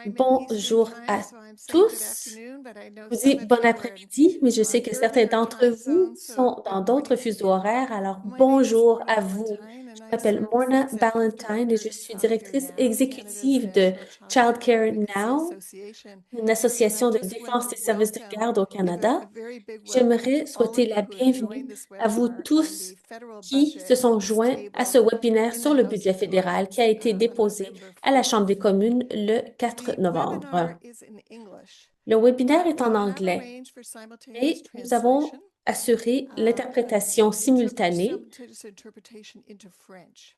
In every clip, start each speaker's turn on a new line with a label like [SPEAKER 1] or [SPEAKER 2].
[SPEAKER 1] Bonjour à tous. Je vous dis bon après-midi, mais je sais que certains d'entre vous sont dans d'autres fuseaux horaires, alors bonjour à vous. Je m'appelle Morna Ballantyne et je suis directrice exécutive de Childcare Now, une association de défense des services de garde au Canada. J'aimerais souhaiter la bienvenue à vous tous qui se sont joints à ce webinaire sur le budget fédéral qui a été déposé à la Chambre des communes le 4 novembre. Le webinaire est en anglais et nous avons assuré l'interprétation simultanée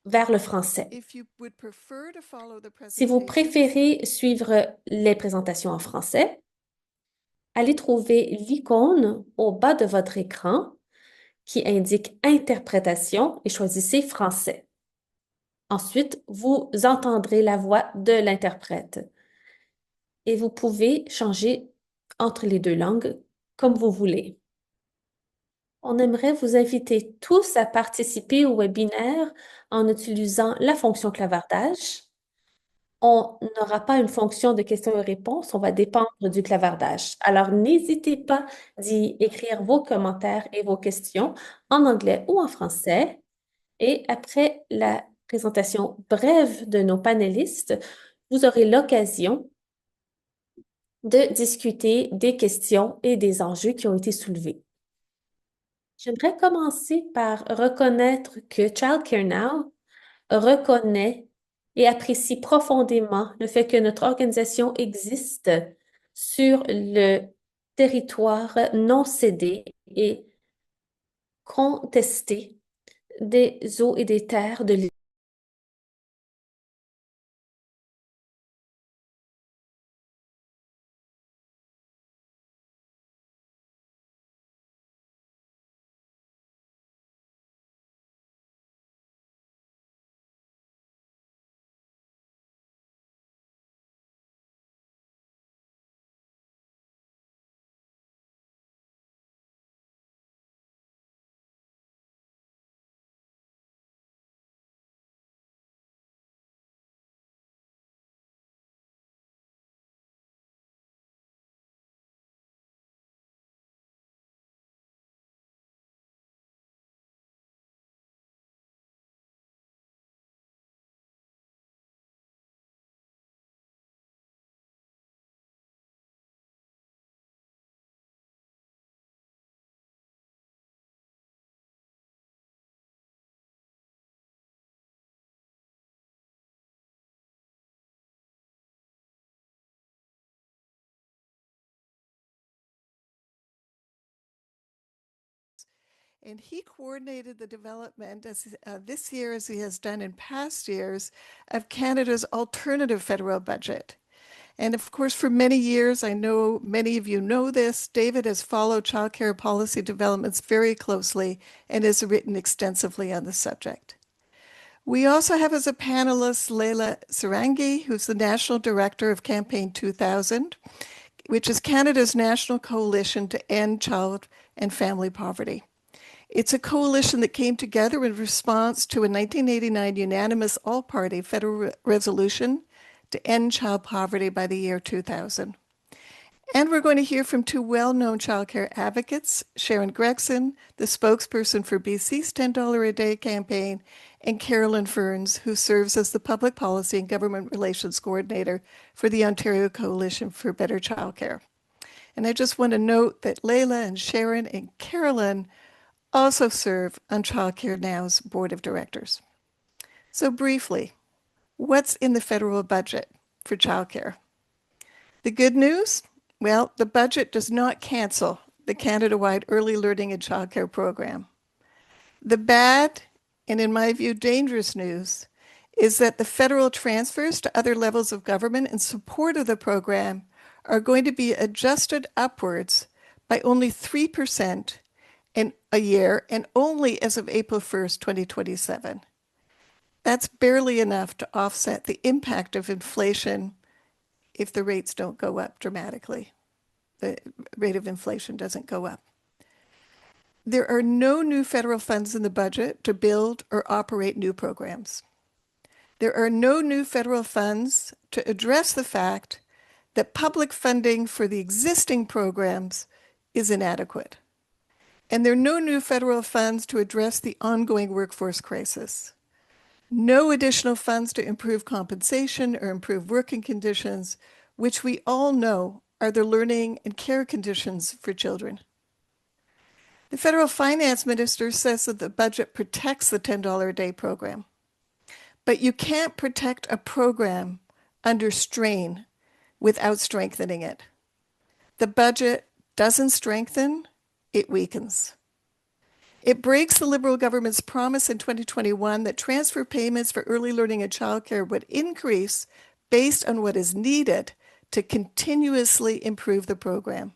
[SPEAKER 1] vers le français. Si vous préférez suivre les présentations en français, allez trouver l'icône au bas de votre écran qui indique Interprétation et choisissez Français. Ensuite, vous entendrez la voix de l'interprète et vous pouvez changer entre les deux langues comme vous voulez. On aimerait vous inviter tous à participer au webinaire en utilisant la fonction clavardage. On n'aura pas une fonction de questions et réponses, on va dépendre du clavardage. Alors, n'hésitez pas d'y écrire vos commentaires et vos questions en anglais ou en français. Et après la présentation brève de nos panélistes, vous aurez l'occasion de discuter des questions et des enjeux qui ont été soulevés. J'aimerais commencer par reconnaître que Childcare Now reconnaît et apprécie profondément le fait que notre organisation existe sur le territoire non cédé et contesté des eaux et des terres de l'île.
[SPEAKER 2] And he coordinated the development this year, as he has done in past years, of Canada's alternative federal budget. And of course, for many years, I know many of you know this, David has followed childcare policy developments very closely and has written extensively on the subject. We also have as a panelist Leila Sarangi, who's the National Director of Campaign 2000, which is Canada's national coalition to end child and family poverty. It's a coalition that came together in response to a 1989 unanimous all-party federal resolution to end child poverty by the year 2000. And we're going to hear from two well-known childcare advocates, Sharon Gregson, the spokesperson for BC's $10 a day campaign, and Carolyn Ferns, who serves as the public policy and government relations coordinator for the Ontario Coalition for Better Childcare. And I just want to note that Leila and Sharon and Carolyn also serve on Childcare Now's board of directors. So briefly, what's in the federal budget for childcare? The good news? Well, the budget does not cancel the Canada-wide early learning and childcare program. The bad, and in my view, dangerous news is that the federal transfers to other levels of government in support of the program are going to be adjusted upwards by only 3% in a year and only as of April 1st, 2027. That's barely enough to offset the impact of inflation if the rates don't go up dramatically. The rate of inflation doesn't go up. There are no new federal funds in the budget to build or operate new programs. There are no new federal funds to address the fact that public funding for the existing programs is inadequate. And there are no new federal funds to address the ongoing workforce crisis. No additional funds to improve compensation or improve working conditions, which we all know are the learning and care conditions for children. The federal finance minister says that the budget protects the $10 a day program. But you can't protect a program under strain without strengthening it. The budget doesn't strengthen, it weakens. It breaks the Liberal government's promise in 2021 that transfer payments for early learning and childcare would increase based on what is needed to continuously improve the program.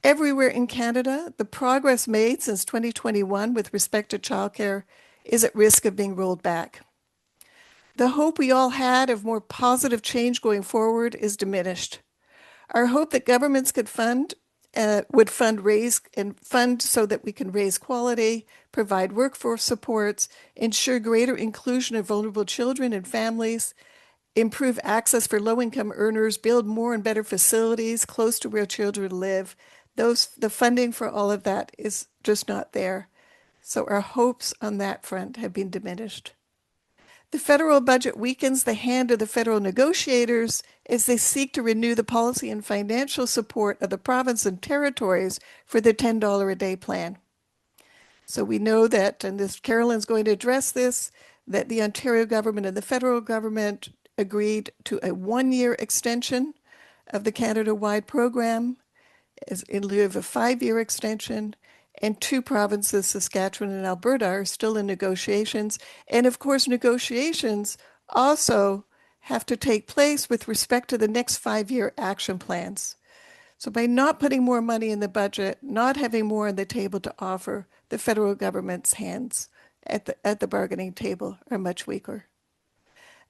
[SPEAKER 2] Everywhere in Canada, the progress made since 2021 with respect to childcare is at risk of being rolled back. The hope we all had of more positive change going forward is diminished. Our hope that governments would fund so that we can raise quality, provide workforce supports, ensure greater inclusion of vulnerable children and families, improve access for low-income earners, build more and better facilities close to where children live. The funding for all of that is just not there. So our hopes on that front have been diminished. The federal budget weakens the hand of the federal negotiators as they seek to renew the policy and financial support of the province and territories for the $10 a day plan. So we know that, and Carolyn's going to address this, that the Ontario government and the federal government agreed to a 1-year extension of the Canada-wide program in lieu of a 5-year extension. And 2 provinces, Saskatchewan and Alberta, are still in negotiations. And of course, negotiations also have to take place with respect to the next 5-year action plans. So by not putting more money in the budget, not having more on the table to offer, the federal government's hands at the bargaining table are much weaker.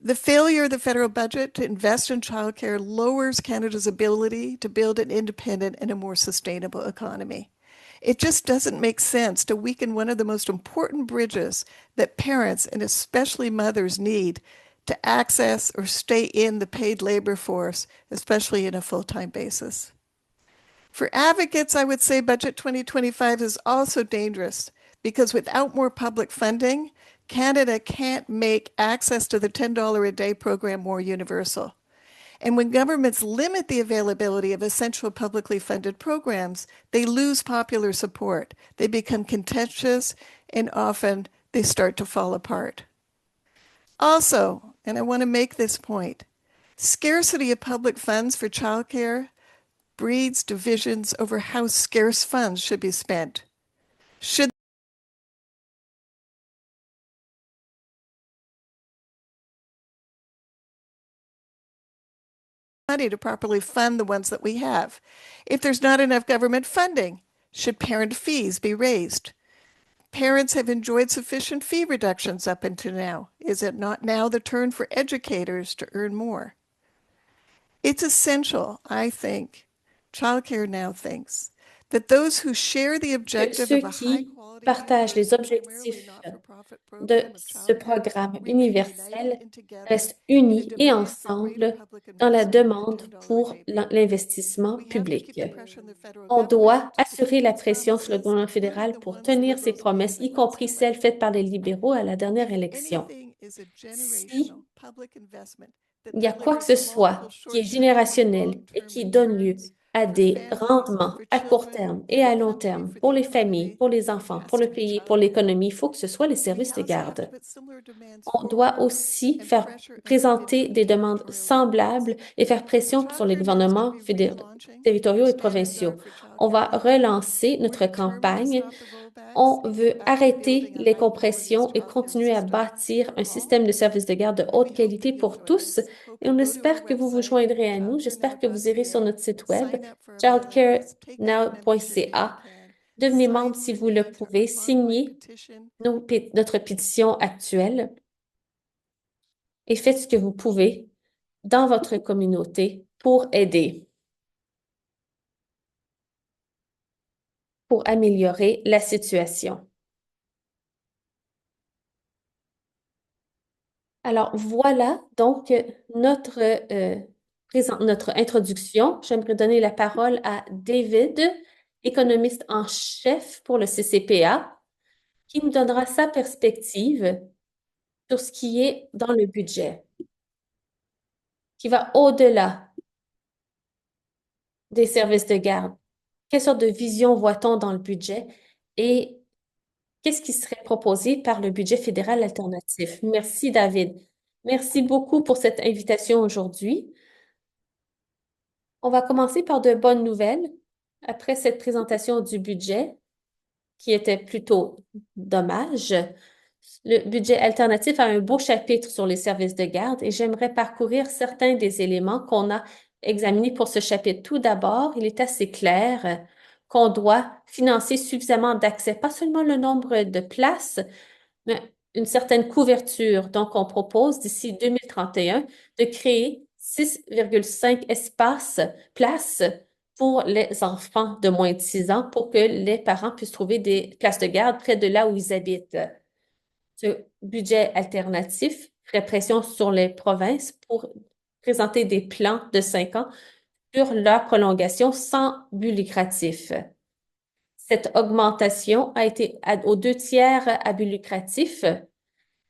[SPEAKER 2] The failure of the federal budget to invest in childcare lowers Canada's ability to build an independent and a more sustainable economy. It just doesn't make sense to weaken one of the most important bridges that parents, and especially mothers, need to access or stay in the paid labor force, especially in a full-time basis. For advocates, I would say Budget 2025 is also dangerous because without more public funding, Canada can't make access to the $10 a day program more universal. And when governments limit the availability of essential publicly funded programs, they lose popular support. They become contentious, and often they start to fall apart. Also, and I want to make this point, scarcity of public funds for childcare breeds divisions over how scarce funds should be spent. Should money to properly fund the ones that we have? If there's not enough government funding, should parent fees be raised? Parents have enjoyed sufficient fee reductions up until now. Is it not now the turn for educators to earn more? It's essential, I think, Childcare Now thinks, that those who share the
[SPEAKER 1] Que
[SPEAKER 2] objective
[SPEAKER 1] ceux
[SPEAKER 2] of a
[SPEAKER 1] qui
[SPEAKER 2] high-quality,
[SPEAKER 1] partagent les
[SPEAKER 2] diverse, and primarily
[SPEAKER 1] objectifs
[SPEAKER 2] not-for-profit
[SPEAKER 1] de
[SPEAKER 2] program of
[SPEAKER 1] ce
[SPEAKER 2] childcare
[SPEAKER 1] programme
[SPEAKER 2] remain united
[SPEAKER 1] universel
[SPEAKER 2] and together
[SPEAKER 1] restent
[SPEAKER 2] in a
[SPEAKER 1] unis et
[SPEAKER 2] demand for greater
[SPEAKER 1] ensemble
[SPEAKER 2] public
[SPEAKER 1] dans la
[SPEAKER 2] investment in the
[SPEAKER 1] demande
[SPEAKER 2] $10 a
[SPEAKER 1] pour
[SPEAKER 2] day program.
[SPEAKER 1] l'investissement
[SPEAKER 2] We have to
[SPEAKER 1] public.
[SPEAKER 2] keep the pressure on the federal
[SPEAKER 1] On
[SPEAKER 2] government
[SPEAKER 1] doit
[SPEAKER 2] to
[SPEAKER 1] assurer
[SPEAKER 2] keep
[SPEAKER 1] la
[SPEAKER 2] its
[SPEAKER 1] pression sur le
[SPEAKER 2] promises,
[SPEAKER 1] gouvernement
[SPEAKER 2] including
[SPEAKER 1] fédéral
[SPEAKER 2] the
[SPEAKER 1] pour
[SPEAKER 2] ones the
[SPEAKER 1] tenir ses
[SPEAKER 2] Liberals made in
[SPEAKER 1] promesses,
[SPEAKER 2] the
[SPEAKER 1] y
[SPEAKER 2] last
[SPEAKER 1] compris celles
[SPEAKER 2] election.
[SPEAKER 1] faites par les libéraux à la dernière
[SPEAKER 2] If
[SPEAKER 1] élection.
[SPEAKER 2] anything is a
[SPEAKER 1] Si
[SPEAKER 2] generational public investment that
[SPEAKER 1] il y a quoi que
[SPEAKER 2] delivers
[SPEAKER 1] ce
[SPEAKER 2] multiple
[SPEAKER 1] soit qui est
[SPEAKER 2] short-term and
[SPEAKER 1] générationnel et
[SPEAKER 2] long-term
[SPEAKER 1] qui donne lieu
[SPEAKER 2] returns
[SPEAKER 1] à
[SPEAKER 2] for
[SPEAKER 1] des
[SPEAKER 2] families,
[SPEAKER 1] rendements
[SPEAKER 2] for
[SPEAKER 1] à court
[SPEAKER 2] children,
[SPEAKER 1] terme
[SPEAKER 2] for
[SPEAKER 1] et
[SPEAKER 2] the
[SPEAKER 1] à long
[SPEAKER 2] country,
[SPEAKER 1] terme
[SPEAKER 2] for
[SPEAKER 1] pour
[SPEAKER 2] the
[SPEAKER 1] les familles,
[SPEAKER 2] economy,
[SPEAKER 1] pour les
[SPEAKER 2] it
[SPEAKER 1] enfants,
[SPEAKER 2] has
[SPEAKER 1] pour
[SPEAKER 2] to
[SPEAKER 1] le
[SPEAKER 2] be
[SPEAKER 1] pays, pour
[SPEAKER 2] childcare.
[SPEAKER 1] l'économie, il faut que ce soit les
[SPEAKER 2] We
[SPEAKER 1] services de
[SPEAKER 2] also have to
[SPEAKER 1] garde.
[SPEAKER 2] put similar demands
[SPEAKER 1] On doit
[SPEAKER 2] forward
[SPEAKER 1] aussi
[SPEAKER 2] and
[SPEAKER 1] faire
[SPEAKER 2] pressure on the
[SPEAKER 1] présenter des
[SPEAKER 2] individual
[SPEAKER 1] demandes
[SPEAKER 2] territorial
[SPEAKER 1] semblables
[SPEAKER 2] governments.
[SPEAKER 1] et faire
[SPEAKER 2] So
[SPEAKER 1] pression sur les
[SPEAKER 2] Childcare Now is going to
[SPEAKER 1] gouvernements
[SPEAKER 2] be relaunching
[SPEAKER 1] territoriaux et
[SPEAKER 2] Stand and
[SPEAKER 1] provinciaux.
[SPEAKER 2] Guard for
[SPEAKER 1] On va
[SPEAKER 2] Childcare Now.
[SPEAKER 1] relancer
[SPEAKER 2] We're
[SPEAKER 1] notre
[SPEAKER 2] determined to
[SPEAKER 1] campagne.
[SPEAKER 2] stop the rollbacks
[SPEAKER 1] On
[SPEAKER 2] and
[SPEAKER 1] veut
[SPEAKER 2] get back to
[SPEAKER 1] arrêter
[SPEAKER 2] building a
[SPEAKER 1] les
[SPEAKER 2] high-quality
[SPEAKER 1] compressions et
[SPEAKER 2] childcare
[SPEAKER 1] continuer à
[SPEAKER 2] system
[SPEAKER 1] bâtir
[SPEAKER 2] for
[SPEAKER 1] un
[SPEAKER 2] all.
[SPEAKER 1] système de services de garde de
[SPEAKER 2] And
[SPEAKER 1] haute
[SPEAKER 2] we hope that
[SPEAKER 1] qualité
[SPEAKER 2] you'll
[SPEAKER 1] pour
[SPEAKER 2] join
[SPEAKER 1] tous.
[SPEAKER 2] us. Hope
[SPEAKER 1] Et on
[SPEAKER 2] you'll go to our
[SPEAKER 1] espère que vous vous
[SPEAKER 2] website,
[SPEAKER 1] joindrez à nous. J'espère que vous irez sur
[SPEAKER 2] childcarenow.ca,
[SPEAKER 1] notre site web,
[SPEAKER 2] sign up for our mailing list, take out a membership if you
[SPEAKER 1] childcarenow.ca.
[SPEAKER 2] can,
[SPEAKER 1] Devenez membre
[SPEAKER 2] sign
[SPEAKER 1] si
[SPEAKER 2] to
[SPEAKER 1] vous le
[SPEAKER 2] add to
[SPEAKER 1] pouvez.
[SPEAKER 2] our online
[SPEAKER 1] Signez
[SPEAKER 2] petition.
[SPEAKER 1] notre pétition actuelle et faites ce que vous pouvez dans votre communauté pour aider, pour améliorer la situation. Alors voilà donc notre, notre introduction. J'aimerais donner la parole à David, économiste en chef pour le CCPA, qui nous donnera sa perspective sur ce qui est dans le budget, qui va au-delà des services de garde. Quelle sorte de vision voit-on dans le budget et qu'est-ce qui serait proposé par le budget fédéral alternatif? Merci, David. Merci beaucoup pour cette invitation aujourd'hui. On va commencer par de bonnes nouvelles. Après cette présentation du budget, qui était plutôt dommage, le budget alternatif a un beau chapitre sur les services de garde et j'aimerais parcourir certains des éléments qu'on a examinés pour ce chapitre. Tout d'abord, il est assez clair qu'on doit financer suffisamment d'accès, pas seulement le nombre de places, mais une certaine couverture. Donc, on propose d'ici 2031 de créer 6,5 espaces, places pour les enfants de moins de 6 ans pour que les parents puissent trouver des places de garde près de là où ils habitent. Ce budget alternatif ferait pression sur les provinces pour présenter des plans de 5 ans sur leur prolongation sans but lucratif. Cette augmentation a été aux 2 tiers à but lucratif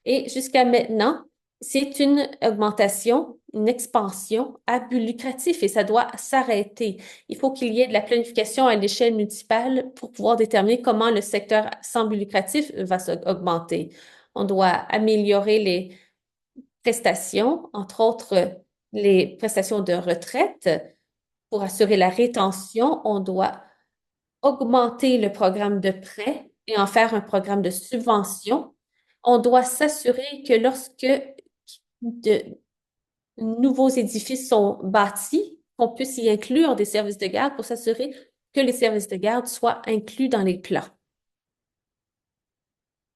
[SPEAKER 1] et jusqu'à maintenant, c'est une augmentation, une expansion à but lucratif et ça doit s'arrêter. Il faut qu'il y ait de la planification à l'échelle municipale pour pouvoir déterminer comment le secteur sans but lucratif va s'augmenter. On doit améliorer les prestations, entre autres les prestations de retraite. Pour assurer la rétention, on doit augmenter le programme de prêt et en faire un programme de subvention. On doit s'assurer que lorsque de nouveaux édifices sont bâtis, qu'on puisse y inclure des services de garde pour s'assurer que les services de garde soient inclus dans les plans.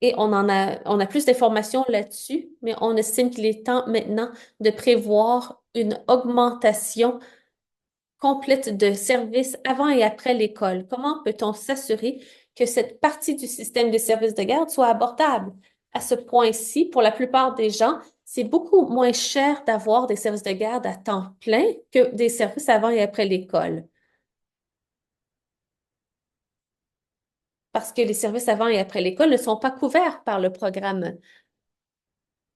[SPEAKER 1] Et on a plus d'informations là-dessus, mais on estime qu'il est temps maintenant de prévoir une augmentation complète de services avant et après l'école. Comment peut-on s'assurer que cette partie du système des services de garde soit abordable? À ce point-ci, pour la plupart des gens, c'est beaucoup moins cher d'avoir des services de garde à temps plein que des services avant et après l'école. Parce que les services avant et après l'école ne sont pas couverts par le programme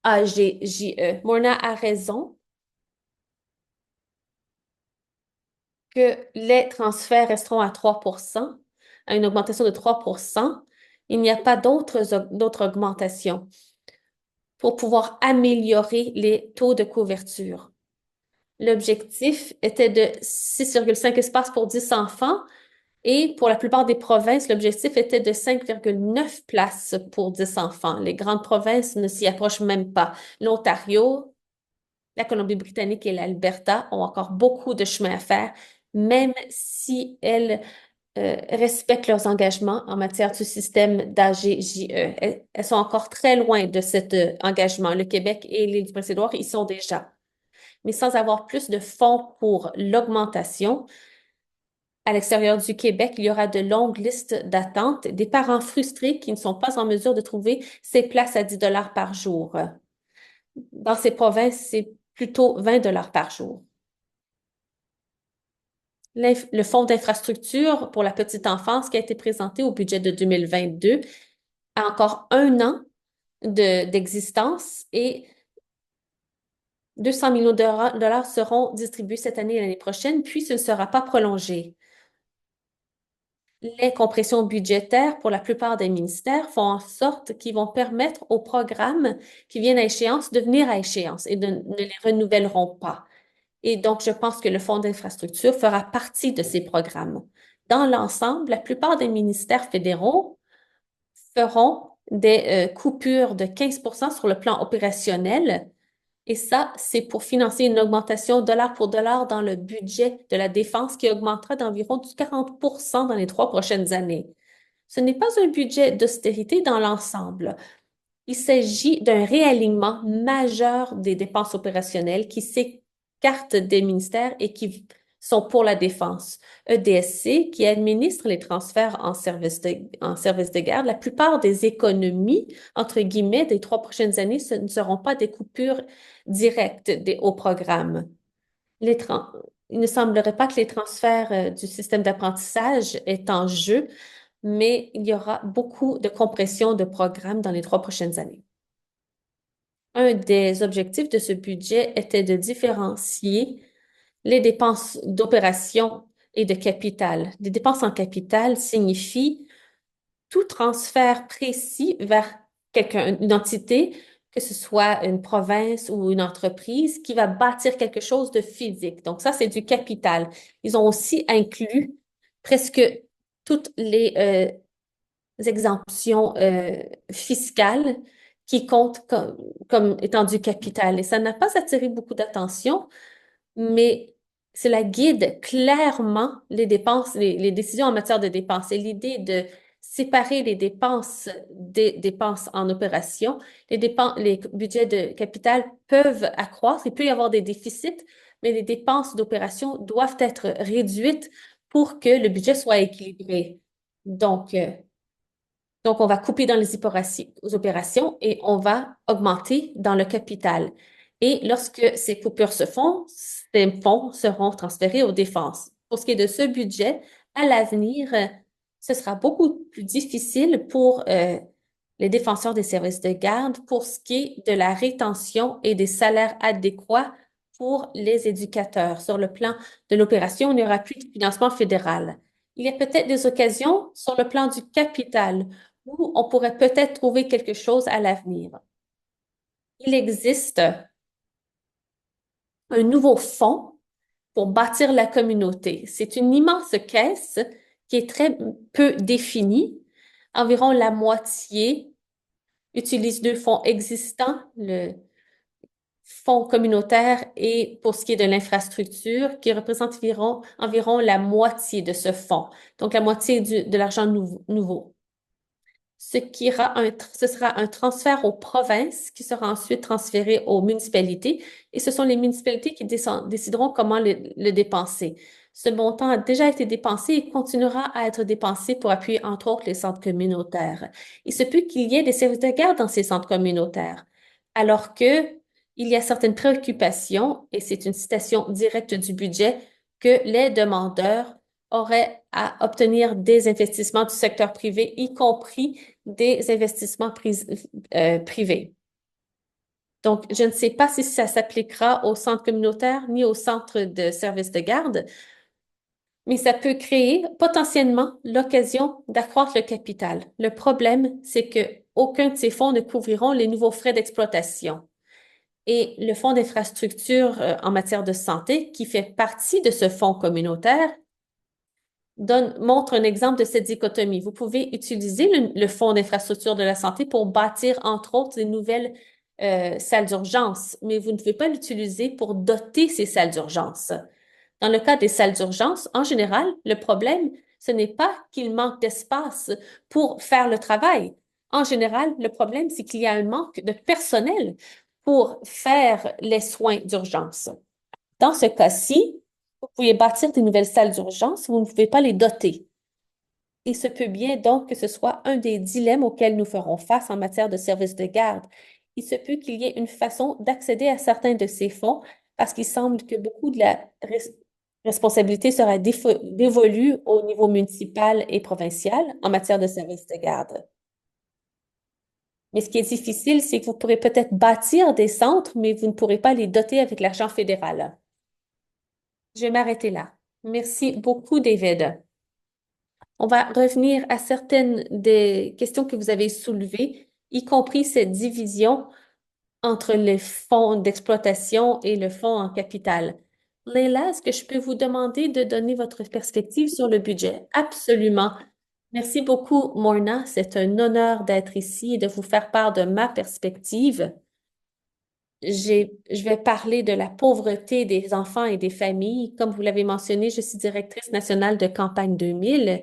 [SPEAKER 1] AGJE. Morna a raison que les transferts resteront à 3 à une augmentation de 3 il n'y a pas d'autres augmentations pour pouvoir améliorer les taux de couverture. L'objectif était de 6,5 espaces pour 10 enfants et pour la plupart des provinces, l'objectif était de 5,9 places pour 10 enfants. Les grandes provinces ne s'y approchent même pas. L'Ontario, la Colombie-Britannique et l'Alberta ont encore beaucoup de chemin à faire, même si elles respectent leurs engagements en matière du système d'AGJE. Elles sont encore très loin de cet engagement. Le Québec et l'île du Prince-Édouard y sont déjà. Mais sans avoir plus de fonds pour l'augmentation, à l'extérieur du Québec, il y aura de longues listes d'attente, des parents frustrés qui ne sont pas en mesure de trouver ces places à 10 par jour. Dans ces provinces, c'est plutôt 20 par jour. Le fonds d'infrastructure pour la petite enfance qui a été présenté au budget de 2022 a encore 1 an d'existence et 200 millions de dollars seront distribués cette année et l'année prochaine, puis ce ne sera pas prolongé. Les compressions budgétaires pour la plupart des ministères font en sorte qu'ils vont permettre aux programmes qui viennent à échéance de venir à échéance et ne les renouvelleront pas. Et donc, je pense que le fonds d'infrastructure fera partie de ces programmes. Dans l'ensemble, la plupart des ministères fédéraux feront des coupures de 15 sur le plan opérationnel. Et ça, c'est pour financer une augmentation dollar pour dollar dans le budget de la défense qui augmentera d'environ 40 dans les 3 prochaines années. Ce n'est pas un budget d'austérité dans l'ensemble. Il s'agit d'un réalignement majeur des dépenses opérationnelles qui s'écartent des ministères et qui sont pour la défense. EDSC, qui administre les transferts en service de garde, la plupart des économies, entre guillemets, des 3 prochaines années, ce ne seront pas des coupures directes au programme. Les tran- Il ne semblerait pas que les transferts du système d'apprentissage est en jeu, mais il y aura beaucoup de compression de programmes dans les 3 prochaines années. Un des objectifs de ce budget était de différencier les dépenses d'opération et de capital. Les dépenses en capital signifient tout transfert précis vers quelqu'un, une entité, que ce soit une province ou une entreprise, qui va bâtir quelque chose de physique. Donc ça, c'est du capital. Ils ont aussi inclus presque toutes les exemptions fiscales qui comptent comme étant du capital. Et ça n'a pas attiré beaucoup d'attention, mais cela guide clairement les dépenses, les décisions en matière de dépenses. Et l'idée de séparer les dépenses des dépenses en opération, les budgets de capital peuvent accroître, il peut y avoir des déficits, mais les dépenses d'opération doivent être réduites pour que le budget soit équilibré. Donc, euh, donc, on va couper dans les opérations et on va augmenter dans le capital. Et lorsque ces coupures se font, ces fonds seront transférés aux défenses. Pour ce qui est de ce budget, à l'avenir, ce sera beaucoup plus difficile pour les défenseurs des services de garde pour ce qui est de la rétention et des salaires adéquats pour les éducateurs. Sur le plan de l'opération, il n'y aura plus de financement fédéral. Il y a peut-être des occasions sur le plan du capital où on pourrait peut-être trouver quelque chose à l'avenir. Il existe un nouveau fonds pour bâtir la communauté. C'est une immense caisse qui est très peu définie. Environ la moitié utilise deux fonds existants, le fonds communautaire et pour ce qui est de l'infrastructure, qui représente environ la moitié de ce fonds, donc la moitié de l'argent nouveau. Ce sera un transfert aux provinces qui sera ensuite transféré aux municipalités et ce sont les municipalités qui décideront comment le dépenser. Ce montant a déjà été dépensé et continuera à être dépensé pour appuyer entre autres les centres communautaires. Il se peut qu'il y ait des services de garde dans ces centres communautaires, alors que il y a certaines préoccupations, et c'est une citation directe du budget, que les demandeurs auraient à obtenir des investissements du secteur privé, y compris des investissements privés. Donc, je ne sais pas si ça s'appliquera au centre communautaire ni au centre de services de garde, mais ça peut créer potentiellement l'occasion d'accroître le capital. Le problème, c'est que aucun de ces fonds ne couvriront les nouveaux frais d'exploitation. Et le fonds d'infrastructure en matière de santé, qui fait partie de ce fonds communautaire, montre un exemple de cette dichotomie. Vous pouvez utiliser le fonds d'infrastructure de la santé pour bâtir, entre autres, des nouvelles salles d'urgence, mais vous ne pouvez pas l'utiliser pour doter ces salles d'urgence. Dans le cas des salles d'urgence, en général, le problème, ce n'est pas qu'il manque d'espace pour faire le travail. En général, le problème, c'est qu'il y a un manque de personnel pour faire les soins d'urgence. Dans ce cas-ci, vous pouvez bâtir des nouvelles salles d'urgence, vous ne pouvez pas les doter. Il se peut bien donc que ce soit un des dilemmes auxquels nous ferons face en matière de services de garde. Il se peut qu'il y ait une façon d'accéder à certains de ces fonds parce qu'il semble que beaucoup de la responsabilité sera dévolue au niveau municipal et provincial en matière de services de garde. Mais ce qui est difficile, c'est que vous pourrez peut-être bâtir des centres, mais vous ne pourrez pas les doter avec l'argent fédéral. Je vais m'arrêter là. Merci beaucoup, David. On va revenir à certaines des questions que vous avez soulevées, y compris cette division entre les fonds d'exploitation et le fonds en capital. Leila, est-ce que je peux vous demander de donner votre perspective sur le budget? Absolument. Merci beaucoup, Morna. C'est un honneur d'être ici et de vous faire part de ma perspective. Je vais parler de la pauvreté des enfants et des familles. Comme vous l'avez mentionné, je suis directrice nationale de Campagne 2000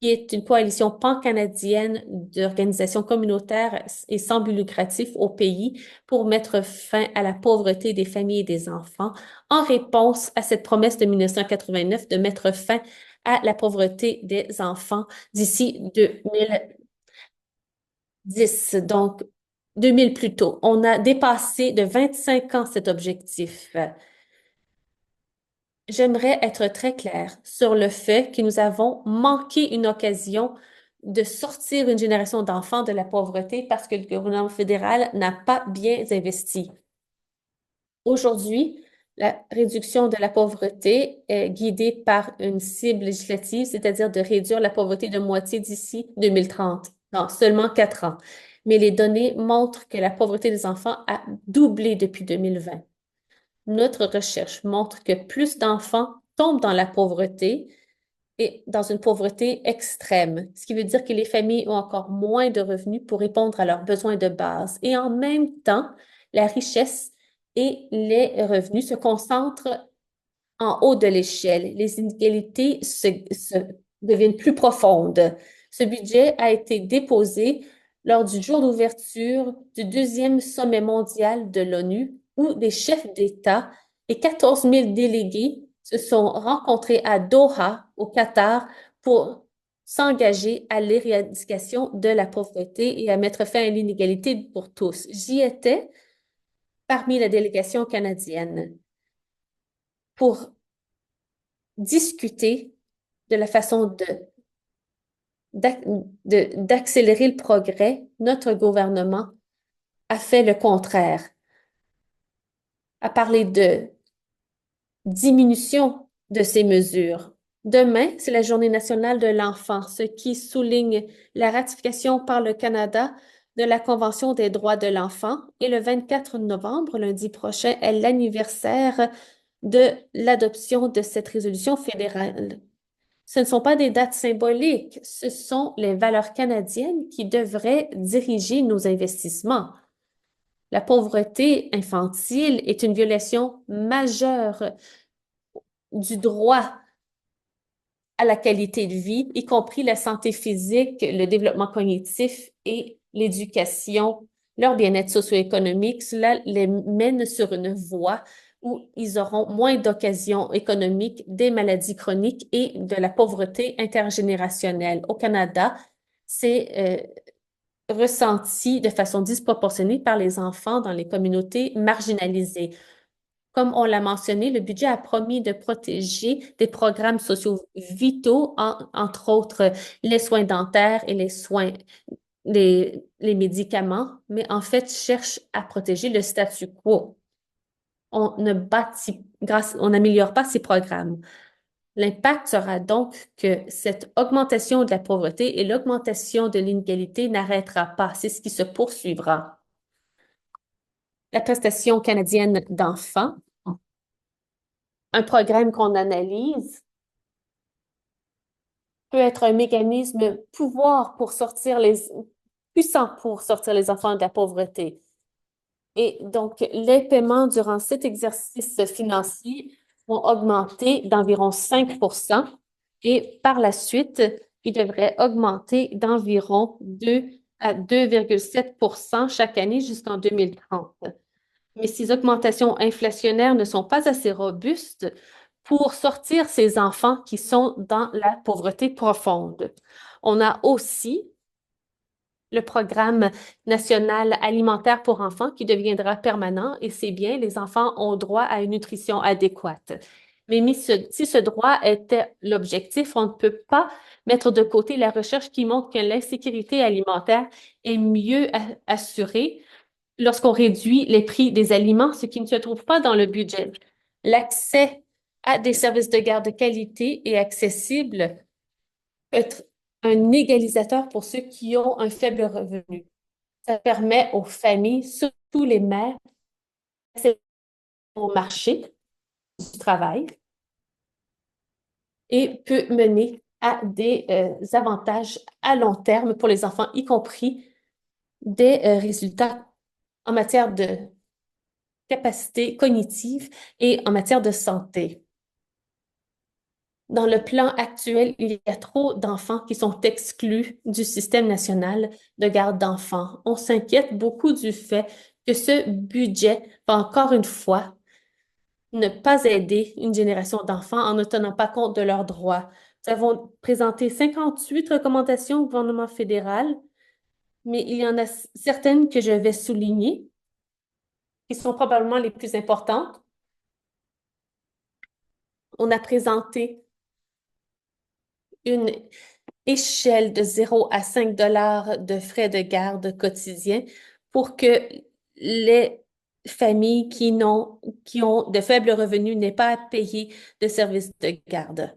[SPEAKER 1] qui est une coalition pan-canadienne d'organisations communautaires et sans but lucratif au pays pour mettre fin à la pauvreté des familles et des enfants, en réponse à cette promesse de 1989 de mettre fin à la pauvreté des enfants d'ici 2010, donc 2000 plus tôt. On a dépassé de 25 ans cet objectif. J'aimerais être très claire sur le fait que nous avons manqué une occasion de sortir une génération d'enfants de la pauvreté parce que le gouvernement fédéral n'a pas bien investi. Aujourd'hui, la réduction de la pauvreté est guidée par une cible législative, c'est-à-dire de réduire la pauvreté de moitié d'ici 2030, dans seulement 4 ans. Mais les données montrent que la pauvreté des enfants a doublé depuis 2020. Notre recherche montre que plus d'enfants tombent dans la pauvreté et dans une pauvreté extrême, ce qui veut dire que les familles ont encore moins de revenus pour répondre à leurs besoins de base. Et en même temps, la richesse et les revenus se concentrent en haut de l'échelle. Les inégalités deviennent plus profondes. Ce budget a été déposé lors du jour d'ouverture du deuxième sommet mondial de l'ONU, où des chefs d'État et 14 000 délégués se sont rencontrés à Doha, au Qatar, pour s'engager à l'éradication de la pauvreté et à mettre fin à l'inégalité pour tous. J'y étais parmi la délégation canadienne pour discuter de la façon d'accélérer le progrès. Notre gouvernement a fait le contraire, a parlé de diminution de ces mesures. Demain, c'est la Journée nationale de l'enfant, ce qui souligne la ratification par le Canada de la Convention des droits de l'enfant. Et le 24 novembre, lundi prochain, est l'anniversaire de l'adoption de cette résolution fédérale. Ce ne sont pas des dates symboliques, ce sont les valeurs canadiennes qui devraient diriger nos investissements. La pauvreté infantile est une violation majeure du droit à la qualité de vie, y compris la santé physique, le développement cognitif et l'éducation, leur bien-être socio-économique. Cela les mène sur une voie où ils auront moins d'occasions économiques, des maladies chroniques et de la pauvreté intergénérationnelle. Au Canada, c'est ressenti de façon disproportionnée par les enfants dans les communautés marginalisées. Comme on l'a mentionné, le budget a promis de protéger des programmes sociaux vitaux, entre autres les soins dentaires et les médicaments, mais en fait cherche à protéger le statu quo. On n'améliore pas ces programmes. L'impact sera donc que cette augmentation de la pauvreté et l'augmentation de l'inégalité n'arrêtera pas. C'est ce qui se poursuivra. La prestation canadienne d'enfants, un programme qu'on analyse, peut être un mécanisme puissant pour sortir les enfants de la pauvreté. Et donc, les paiements durant cet exercice financier vont augmenter d'environ 5 et par la suite, ils devraient augmenter d'environ 2 à 2,7 chaque année jusqu'en 2030. Mais ces augmentations inflationnaires ne sont pas assez robustes pour sortir ces enfants qui sont dans la pauvreté profonde. On a aussi le programme national alimentaire pour enfants qui deviendra permanent et c'est bien, les enfants ont droit à une nutrition adéquate. Mais si ce droit était l'objectif, on ne peut pas mettre de côté la recherche qui montre que l'insécurité alimentaire est mieux assurée lorsqu'on réduit les prix des aliments, ce qui ne se trouve pas dans le budget. L'accès à des services de garde de qualité et accessibles peut être un égalisateur pour ceux qui ont un faible revenu. Ça permet aux familles, surtout les mères, d'accéder au marché du travail et peut mener à des avantages à long terme pour les enfants, y compris des résultats en matière de capacité cognitive et en matière de santé. Dans le plan actuel, il y a trop d'enfants qui sont exclus du système national de garde d'enfants. On s'inquiète beaucoup du fait que ce budget va encore une fois ne pas aider une génération d'enfants en ne tenant pas compte de leurs droits. Nous avons présenté 58 recommandations au gouvernement fédéral, mais il y en a certaines que je vais souligner, qui sont probablement les plus importantes. On a présenté une échelle de 0 à 5 $ de frais de garde quotidiens pour que les familles qui ont de faibles revenus n'aient pas à payer de services de garde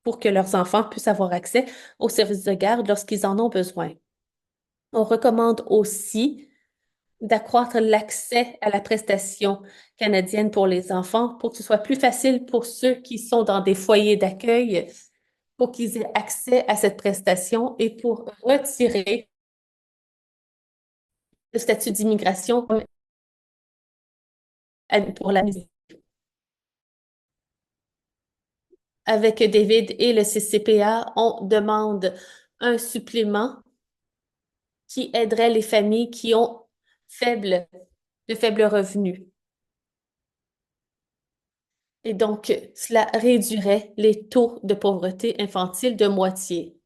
[SPEAKER 1] pour que leurs enfants puissent avoir accès aux services de garde lorsqu'ils en ont besoin. On recommande aussi d'accroître l'accès à la prestation canadienne pour les enfants pour que ce soit plus facile pour ceux qui sont dans des foyers d'accueil, pour qu'ils aient accès à cette prestation et pour retirer le statut d'immigration pour la musique. Avec David et le CCPA, on demande un supplément qui aiderait les familles qui ont de faibles revenus. Et donc, cela réduirait les taux de pauvreté infantile de moitié.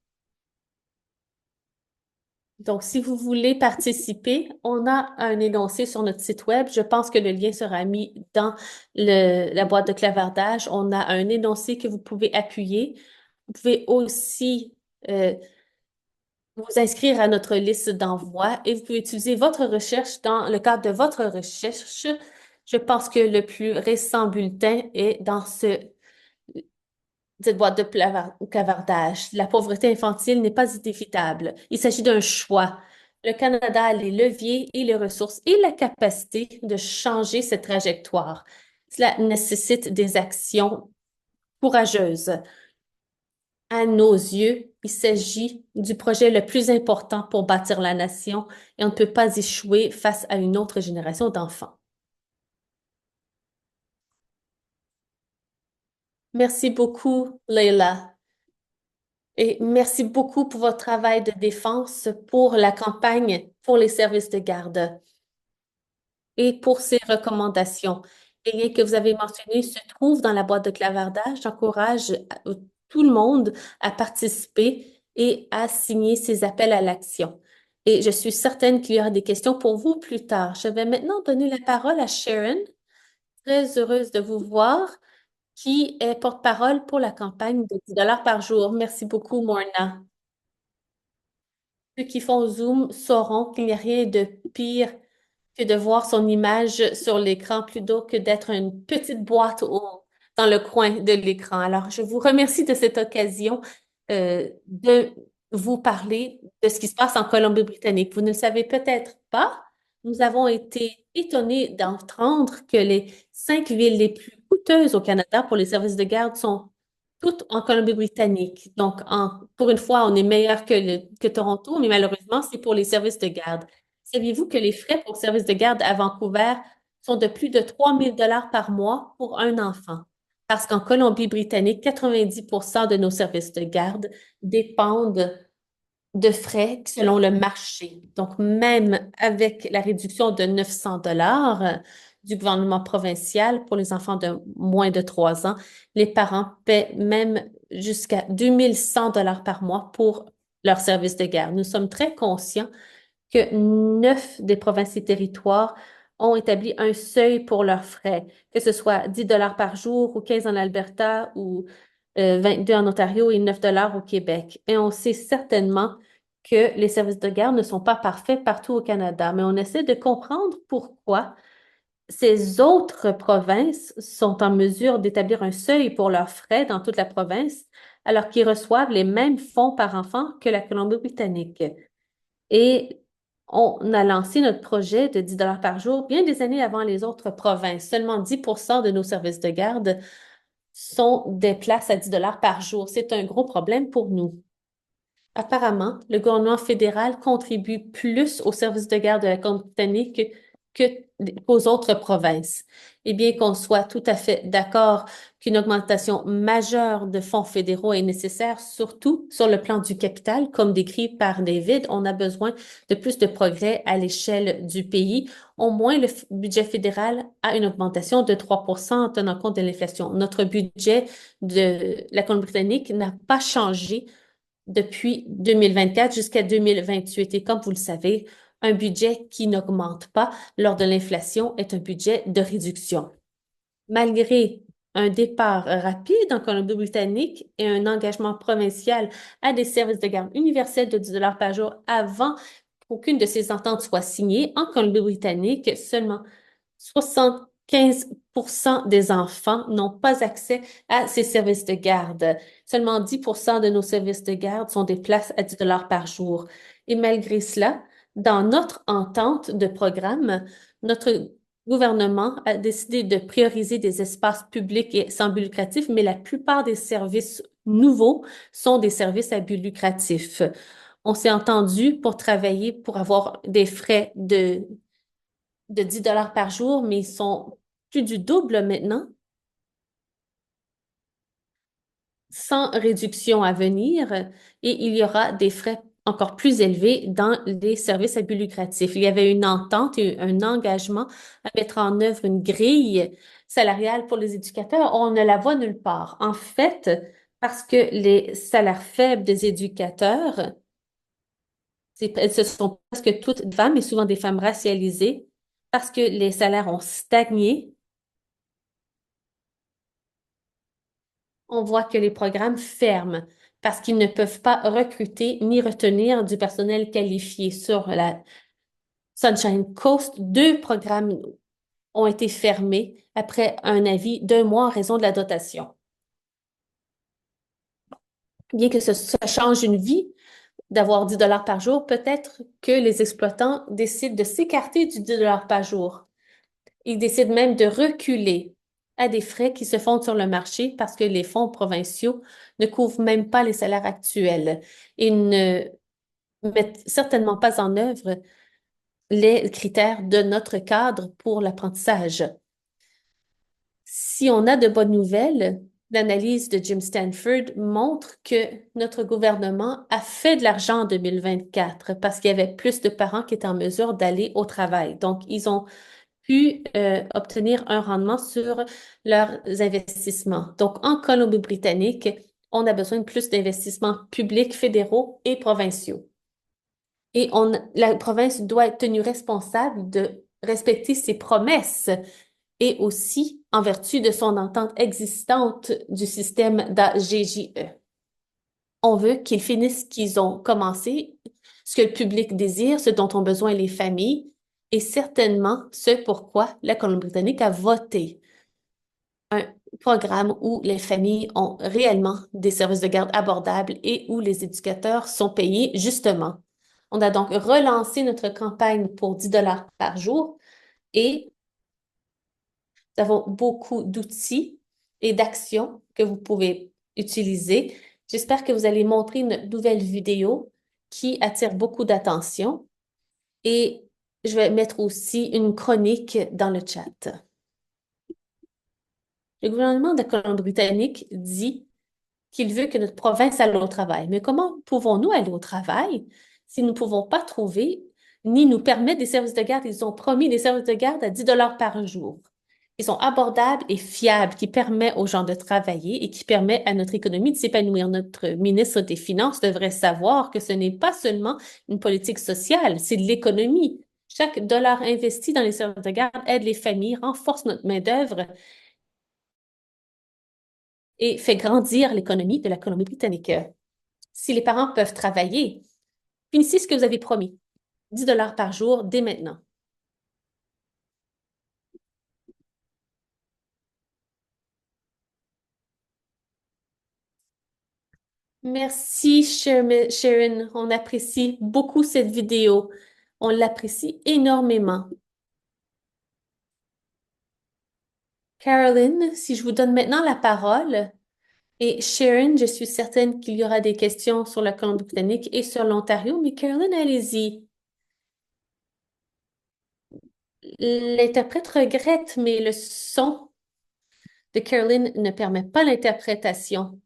[SPEAKER 1] Donc, si vous voulez participer, on a un énoncé sur notre site web. Je pense que le lien sera mis dans la boîte de clavardage. On a un énoncé que vous pouvez appuyer. Vous pouvez aussi vous inscrire à notre liste d'envoi et vous pouvez utiliser votre recherche dans le cadre de votre recherche. Je pense que le plus récent bulletin est dans cette boîte de clavardage. La pauvreté infantile n'est pas inévitable. Il s'agit d'un choix. Le Canada a les leviers et les ressources et la capacité de changer cette trajectoire. Cela nécessite des actions courageuses. À nos yeux, il s'agit du projet le plus important pour bâtir la nation et on ne peut pas échouer face à une autre génération d'enfants. Merci beaucoup, Leila. Et merci beaucoup pour votre travail de défense pour la campagne pour les services de garde et pour ces recommandations. Les liens que vous avez mentionnés se trouvent dans la boîte de clavardage. J'encourage tout le monde à participer et à signer ces appels à l'action. Et je suis certaine qu'il y aura des questions pour vous plus tard. Je vais maintenant donner la parole à Sharon. Très heureuse de vous voir, qui est porte-parole pour la campagne de 10 $ par jour. Merci beaucoup, Morna. Ceux qui font Zoom sauront qu'il n'y a rien de pire que de voir son image sur l'écran plutôt que d'être une petite boîte dans le coin de l'écran. Alors, je vous remercie de cette occasion de vous parler de ce qui se passe en Colombie-Britannique. Vous ne le savez peut-être pas, nous avons été étonnés d'entendre que les 5 villes les plus coûteuses au Canada pour les services de garde sont toutes en Colombie-Britannique. Donc, pour une fois, on est meilleur que Toronto, mais malheureusement, c'est pour les services de garde. Saviez-vous que les frais pour services de garde à Vancouver sont de plus de 3 000 $ par mois pour un enfant? Parce qu'en Colombie-Britannique, 90% de nos services de garde dépendent de frais selon le marché. Donc, même avec la réduction de 900 $ du gouvernement provincial pour les enfants de moins de 3 ans, les parents paient même jusqu'à 2 100 $ par mois pour leur service de garde. Nous sommes très conscients que 9 des provinces et territoires ont établi un seuil pour leurs frais, que ce soit 10 $ par jour ou 15 en Alberta ou 22 en Ontario et 9 $ au Québec. Et on sait certainement que les services de garde ne sont pas parfaits partout au Canada, mais on essaie de comprendre pourquoi ces autres provinces sont en mesure d'établir un seuil pour leurs frais dans toute la province, alors qu'ils reçoivent les mêmes fonds par enfant que la Colombie-Britannique. Et on a lancé notre projet de 10 $ par jour bien des années avant les autres provinces. Seulement 10% de nos services de garde sont des places à 10 $ par jour. C'est un gros problème pour nous. Apparemment, le gouvernement fédéral contribue plus aux services de garde de la Colombie-Britannique que, qu'aux autres provinces. Et bien qu'on soit tout à fait d'accord qu'une augmentation majeure de fonds fédéraux est nécessaire, surtout sur le plan du capital, comme décrit par David, on a besoin de plus de progrès à l'échelle du pays. Au moins, le budget fédéral a une augmentation de 3% en tenant compte de l'inflation. Notre budget de la Colombie-Britannique n'a pas changé depuis 2024 jusqu'à 2028. Et comme vous le savez, un budget qui n'augmente pas lors de l'inflation est un budget de réduction. Malgré un départ rapide en Colombie-Britannique et un engagement provincial à des services de garde universels de 10 par jour avant qu'aucune de ces ententes soit signée, en Colombie-Britannique, seulement 75% des enfants n'ont pas accès à ces services de garde. Seulement 10% de nos services de garde sont des places à 10 par jour. Et malgré cela, dans notre entente de programme, notre gouvernement a décidé de prioriser des espaces publics et sans but lucratif, mais la plupart des services nouveaux sont des services à but lucratif. On s'est entendu pour travailler pour avoir des frais de 10 par jour, mais ils sont plus du double maintenant, sans réduction à venir, et il y aura des frais encore plus élevés dans les services à but lucratif. Il y avait une entente et un engagement à mettre en œuvre une grille salariale pour les éducateurs. On ne la voit nulle part. En fait, parce que les salaires faibles des éducateurs, ce sont presque toutes des femmes et souvent des femmes racialisées, parce que les salaires ont stagné. On voit que les programmes ferment parce qu'ils ne peuvent pas recruter ni retenir du personnel qualifié. Sur la Sunshine Coast, 2 programmes ont été fermés après un avis d'1 mois en raison de la dotation. Bien que ça change une vie d'avoir 10 par jour, peut-être que les exploitants décident de s'écarter du 10 par jour. Ils décident même de reculer à des frais qui se font sur le marché parce que les fonds provinciaux ne couvrent même pas les salaires actuels et ne mettent certainement pas en œuvre les critères de notre cadre pour l'apprentissage. Si on a de bonnes nouvelles, l'analyse de Jim Stanford montre que notre gouvernement a fait de l'argent en 2024 parce qu'il y avait plus de parents qui étaient en mesure d'aller au travail. Donc, ils ont pu obtenir un rendement sur leurs investissements. Donc, en Colombie-Britannique, on a besoin de plus d'investissements publics, fédéraux et provinciaux. Et la province doit être tenue responsable de respecter ses promesses et aussi en vertu de son entente existante du système d'AGJE. On veut qu'ils finissent ce qu'ils ont commencé, ce que le public désire, ce dont ont besoin les familles, et certainement ce pourquoi la Colombie-Britannique a voté un programme où les familles ont réellement des services de garde abordables et où les éducateurs sont payés justement. On a donc relancé notre campagne pour 10 par jour et nous avons beaucoup d'outils et d'actions que vous pouvez utiliser. J'espère que vous allez montrer une nouvelle vidéo qui attire beaucoup d'attention et je vais mettre aussi une chronique dans le chat. Le gouvernement de la Colombie-Britannique dit qu'il veut que notre province aille au travail. Mais comment pouvons-nous aller au travail si nous ne pouvons pas trouver ni nous permettre des services de garde? Ils ont promis des services de garde à 10 par jour. Ils sont abordables et fiables, qui permettent aux gens de travailler et qui permettent à notre économie de s'épanouir. Notre ministre des Finances devrait savoir que ce n'est pas seulement une politique sociale, c'est de l'économie. Chaque dollar investi dans les services de garde aide les familles, renforce notre main-d'œuvre et fait grandir l'économie de la Colombie-Britannique. Si les parents peuvent travailler, finissez ce que vous avez promis. 10 par jour dès maintenant. Merci, Sharon. On apprécie beaucoup cette vidéo. On l'apprécie énormément. Caroline, si je vous donne maintenant la parole, et Sharon, je suis certaine qu'il y aura des questions sur la Colombie-Britannique et sur l'Ontario, mais Caroline, allez-y. L'interprète regrette, mais le son de Caroline ne permet pas l'interprétation.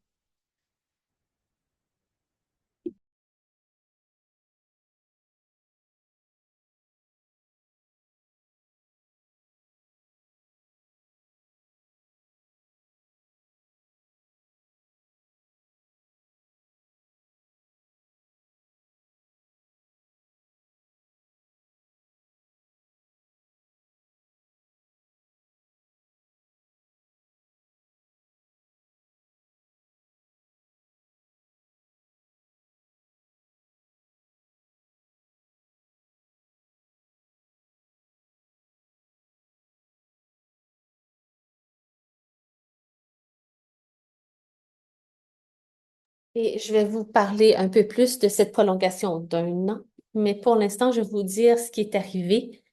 [SPEAKER 1] Et je vais vous parler un peu plus de cette prolongation d'un an, mais pour l'instant, je vais vous dire ce qui est arrivé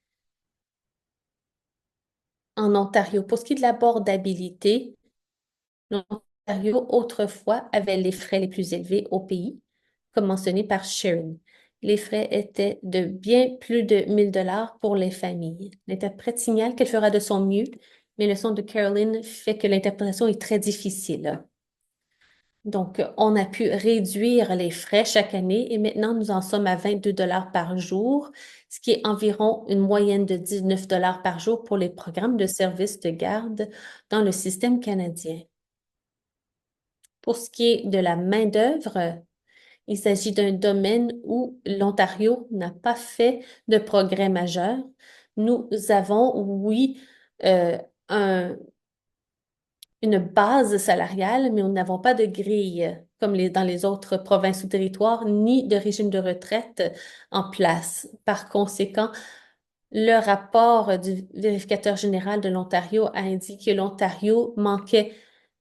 [SPEAKER 1] en Ontario. Pour ce qui est de l'abordabilité, l'Ontario, autrefois, avait les frais les plus élevés au pays, comme mentionné par Sharon. Les frais étaient de bien plus de 1 000 $ pour les familles. L'interprète signale qu'elle fera de son mieux, mais le son de Caroline fait que l'interprétation est très difficile. Donc, on a pu réduire les frais chaque année et maintenant, nous en sommes à 22 $ par jour, ce qui est environ une moyenne de 19 $ par jour pour les programmes de services de garde dans le système canadien. Pour ce qui est de la main-d'œuvre, il s'agit d'un domaine où l'Ontario n'a pas fait de progrès majeur. Nous avons, oui, euh, un, une base salariale, mais nous n'avons pas de grille comme dans les autres provinces ou territoires, ni de régime de retraite en place. Par conséquent, le rapport du vérificateur général de l'Ontario a indiqué que l'Ontario manquait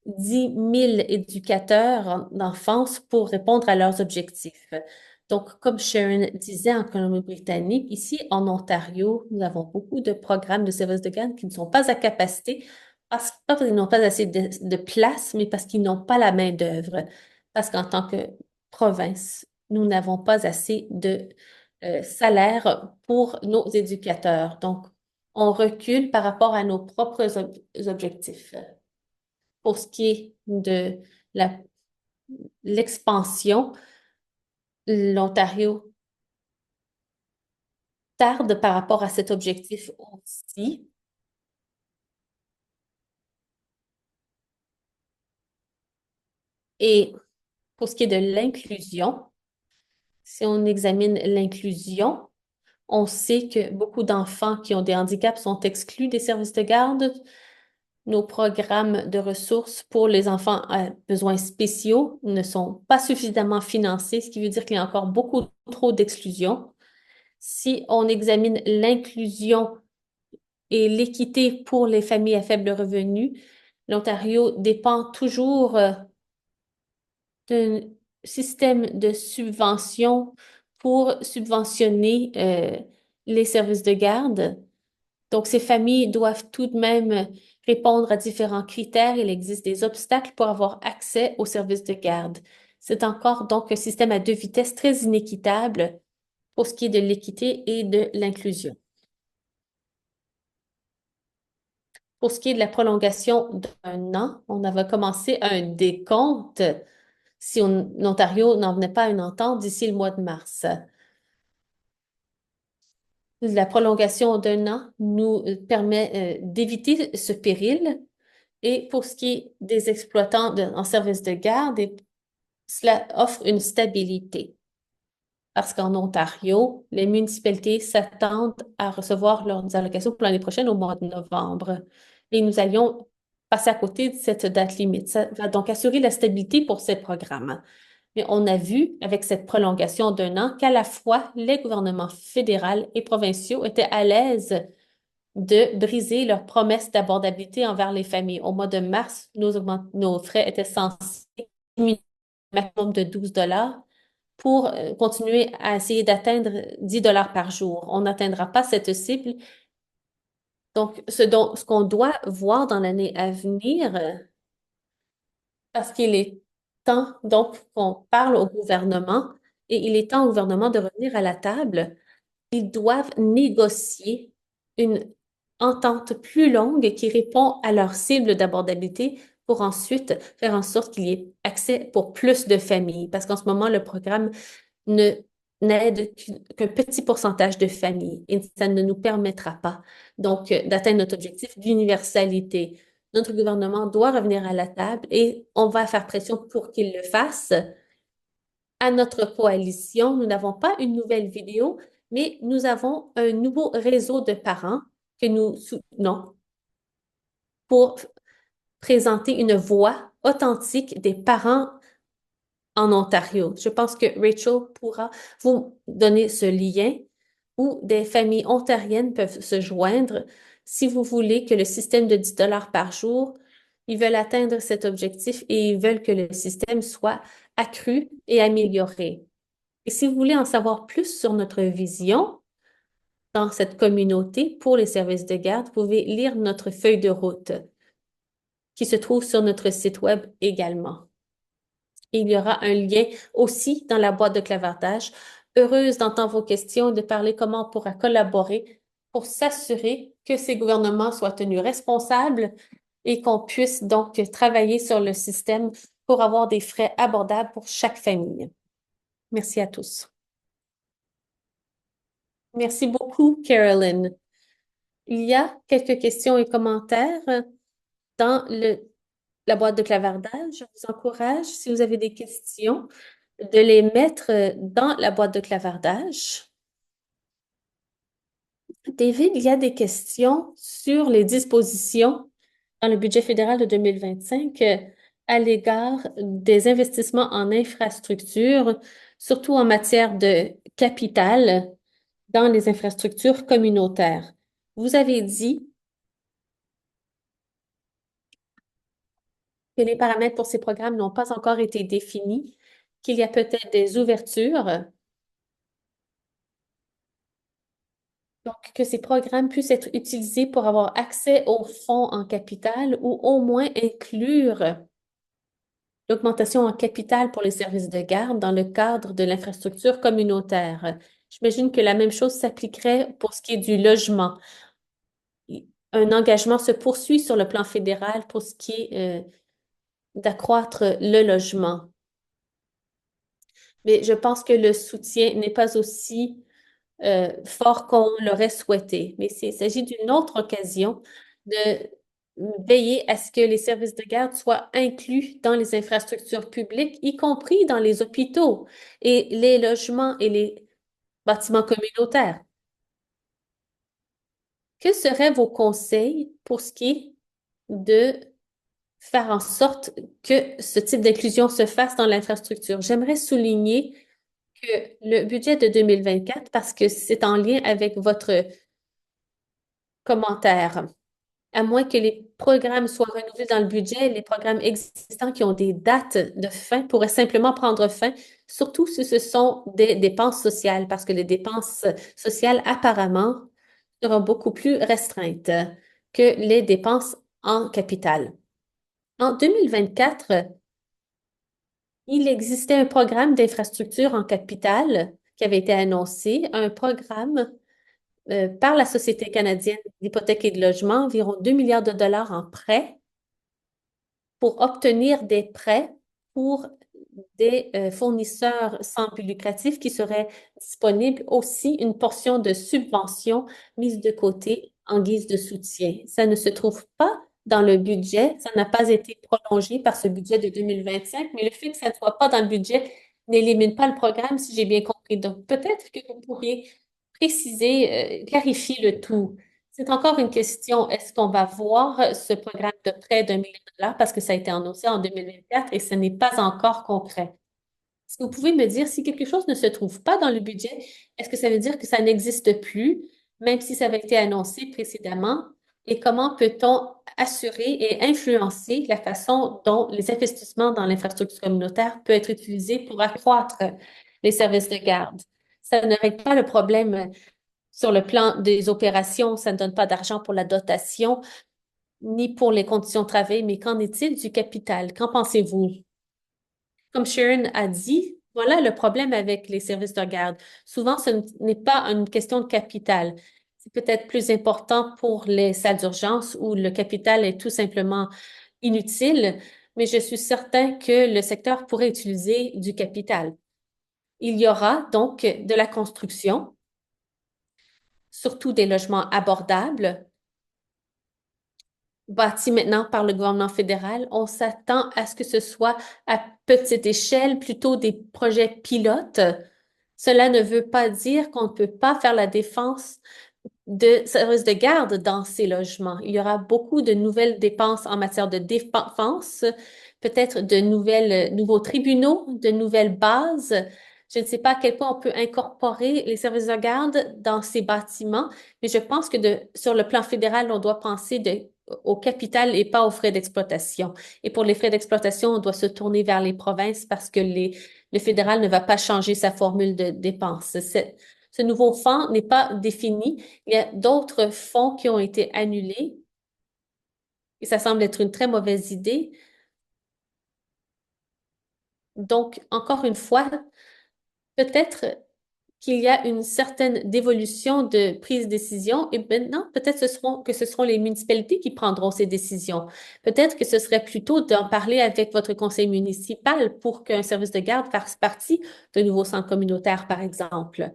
[SPEAKER 1] 10 000 éducateurs d'enfance pour répondre à leurs objectifs. Donc, comme Sharon disait en Colombie-Britannique, ici en Ontario, nous avons beaucoup de programmes de services de garde qui ne sont pas à capacité, pas parce qu'ils n'ont pas assez de place, mais parce qu'ils n'ont pas la main-d'œuvre. Parce qu'en tant que province, nous n'avons pas assez de salaire pour nos éducateurs. Donc, on recule par rapport à nos propres objectifs. Pour ce qui est de la- l'expansion, l'Ontario tarde par rapport à cet objectif aussi. Et pour ce qui est de l'inclusion, si on examine l'inclusion, on sait que beaucoup d'enfants qui ont des handicaps sont exclus des services de garde. Nos programmes de ressources pour les enfants à besoins spéciaux ne sont pas suffisamment financés, ce qui veut dire qu'il y a encore beaucoup trop d'exclusion. Si on examine l'inclusion et l'équité pour les familles à faible revenu, l'Ontario dépend toujours d'un système de subvention pour subventionner les services de garde. Donc, ces familles doivent tout de même répondre à différents critères. Il existe des obstacles pour avoir accès aux services de garde. C'est encore donc un système à deux vitesses très inéquitable pour ce qui est de l'équité et de l'inclusion. Pour ce qui est de la prolongation d'un an, on avait commencé un décompte si l'Ontario n'en venait pas à une entente d'ici le mois de mars. La prolongation d'un an nous permet d'éviter ce péril. Et pour ce qui est des exploitants en service de garde, cela offre une stabilité. Parce qu'en Ontario, les municipalités s'attendent à recevoir leurs allocations pour l'année prochaine au mois de novembre. Et nous allions passer à côté de cette date limite. Ça va donc assurer la stabilité pour ces programmes. Mais on a vu avec cette prolongation d'un an qu'à la fois les gouvernements fédéraux et provinciaux étaient à l'aise de briser leurs promesses d'abordabilité envers les familles. Au mois de mars, nos frais étaient censés diminuer un maximum de 12 $ pour continuer à essayer d'atteindre 10 $ par jour. On n'atteindra pas cette cible. Donc, ce qu'on doit voir dans l'année à venir, parce qu'il est temps donc qu'on parle au gouvernement et il est temps au gouvernement de revenir à la table. Ils doivent négocier une entente plus longue qui répond à leur cible d'abordabilité pour ensuite faire en sorte qu'il y ait accès pour plus de familles. Parce qu'en ce moment, le programme ne n'aide qu'un petit pourcentage de familles et ça ne nous permettra pas donc d'atteindre notre objectif d'universalité. Notre gouvernement doit revenir à la table et on va faire pression pour qu'il le fasse. À notre coalition, nous n'avons pas une nouvelle vidéo, mais nous avons un nouveau réseau de parents que nous soutenons pour présenter une voix authentique des parents en Ontario. Je pense que Rachel pourra vous donner ce lien où des familles ontariennes peuvent se joindre si vous voulez que le système de 10 dollars par jour, ils veulent atteindre cet objectif et ils veulent que le système soit accru et amélioré. Et si vous voulez en savoir plus sur notre vision dans cette communauté pour les services de garde, vous pouvez lire notre feuille de route qui se trouve sur notre site web également. Il y aura un lien aussi dans la boîte de clavardage. Heureuse d'entendre vos questions et de parler comment on pourra collaborer pour s'assurer que ces gouvernements soient tenus responsables et qu'on puisse donc travailler sur le système pour avoir des frais abordables pour chaque famille. Merci à tous. Merci beaucoup, Carolyn. Il y a quelques questions et commentaires dans la boîte de clavardage. Je vous encourage, si vous avez des questions, de les mettre dans la boîte de clavardage. David, il y a des questions sur les dispositions dans le budget fédéral de 2025 à l'égard des investissements en infrastructure, surtout en matière de capital dans les infrastructures communautaires. Vous avez dit que les paramètres pour ces programmes n'ont pas encore été définis, qu'il y a peut-être des ouvertures. Donc, que ces programmes puissent être utilisés pour avoir accès aux fonds en capital ou au moins inclure l'augmentation en capital pour les services de garde dans le cadre de l'infrastructure communautaire. J'imagine que la même chose s'appliquerait pour ce qui est du logement. Un engagement se poursuit sur le plan fédéral pour ce qui est d'accroître le logement. Mais je pense que le soutien n'est pas aussi fort qu'on l'aurait souhaité. Mais il s'agit d'une autre occasion de veiller à ce que les services de garde soient inclus dans les infrastructures publiques, y compris dans les hôpitaux et les logements et les bâtiments communautaires. Que seraient vos conseils pour ce qui est de faire en sorte que ce type d'inclusion se fasse dans l'infrastructure? J'aimerais souligner que le budget de 2024, parce que c'est en lien avec votre commentaire, à moins que les programmes soient renouvelés dans le budget, les programmes existants qui ont des dates de fin pourraient simplement prendre fin, surtout si ce sont des dépenses sociales, parce que les dépenses sociales, apparemment, seront beaucoup plus restreintes que les dépenses en capital. En 2024, il existait un programme d'infrastructure en capital qui avait été annoncé, un programme par la Société canadienne d'hypothèque et de logement, environ 2 milliards de dollars en prêts pour obtenir des prêts pour des fournisseurs sans but lucratif qui seraient disponibles, aussi une portion de subvention mise de côté en guise de soutien. Ça ne se trouve pas dans le budget, ça n'a pas été prolongé par ce budget de 2025, mais le fait que ça ne soit pas dans le budget n'élimine pas le programme, si j'ai bien compris. Donc, peut-être que vous pourriez préciser, clarifier le tout. C'est encore une question. Est-ce qu'on va voir ce programme de prêt d'1 million de dollars parce que ça a été annoncé en 2024 et ce n'est pas encore concret? Est-ce que vous pouvez me dire si quelque chose ne se trouve pas dans le budget, est-ce que ça veut dire que ça n'existe plus, même si ça avait été annoncé précédemment? Et comment peut-on assurer et influencer la façon dont les investissements dans l'infrastructure communautaire peuvent être utilisés pour accroître les services de garde? Ça ne règle pas le problème sur le plan des opérations, ça ne donne pas d'argent pour la dotation ni pour les conditions de travail, mais qu'en est-il du capital? Qu'en pensez-vous? Comme Sharon a dit, voilà le problème avec les services de garde. Souvent, ce n'est pas une question de capital. c'est peut-être plus important pour les salles d'urgence où le capital est tout simplement inutile, mais je suis certain que le secteur pourrait utiliser du capital. Il y aura donc de la construction, surtout des logements abordables, bâtis maintenant par le gouvernement fédéral. On s'attend à ce que ce soit à petite échelle, plutôt des projets pilotes. Cela ne veut pas dire qu'on ne peut pas faire la défense de services de garde dans ces logements. Il y aura beaucoup de nouvelles dépenses en matière de défense, peut-être de nouveaux tribunaux, de nouvelles bases. Je ne sais pas à quel point on peut incorporer les services de garde dans ces bâtiments, mais je pense que sur le plan fédéral, on doit penser au capital et pas aux frais d'exploitation. Et pour les frais d'exploitation, on doit se tourner vers les provinces parce que le fédéral ne va pas changer sa formule de dépenses. Ce nouveau fonds n'est pas défini. Il y a d'autres fonds qui ont été annulés et ça semble être une très mauvaise idée. Donc, encore une fois, peut-être qu'il y a une certaine dévolution de prise de décision et maintenant, peut-être que ce seront les municipalités qui prendront ces décisions. Peut-être que ce serait plutôt d'en parler avec votre conseil municipal pour qu'un service de garde fasse partie d'un nouveau centre communautaire, par exemple.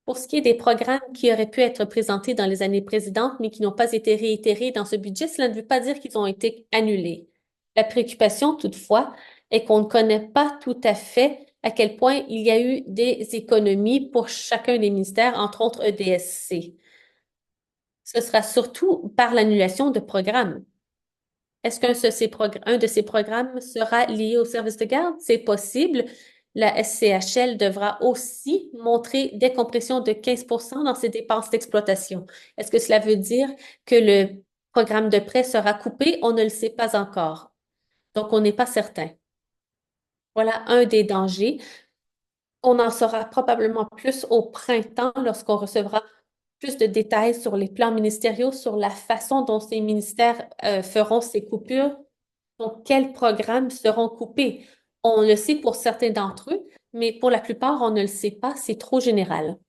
[SPEAKER 1] Pour ce qui est des programmes qui auraient pu être présentés dans les années précédentes, mais qui n'ont pas été réitérés dans ce budget, cela ne veut pas dire qu'ils ont été annulés. La préoccupation, toutefois, est qu'on ne connaît pas tout à fait à quel point il y a eu des économies pour chacun des ministères, entre autres EDSC. Ce sera surtout par l'annulation de programmes. Est-ce un de ces programmes sera lié au service de garde? C'est possible. La SCHL devra aussi montrer des compressions de 15 dans ses dépenses d'exploitation. Est-ce que cela veut dire que le programme de prêt sera coupé? On ne le sait pas encore. Donc, on n'est pas certain. Voilà un des dangers. On en saura probablement plus au printemps lorsqu'on recevra plus de détails sur les plans ministériaux, sur la façon dont ces ministères feront ces coupures. Donc, quels programmes seront coupés? On le sait pour certains d'entre eux, mais pour la plupart, on ne le sait pas, c'est trop général.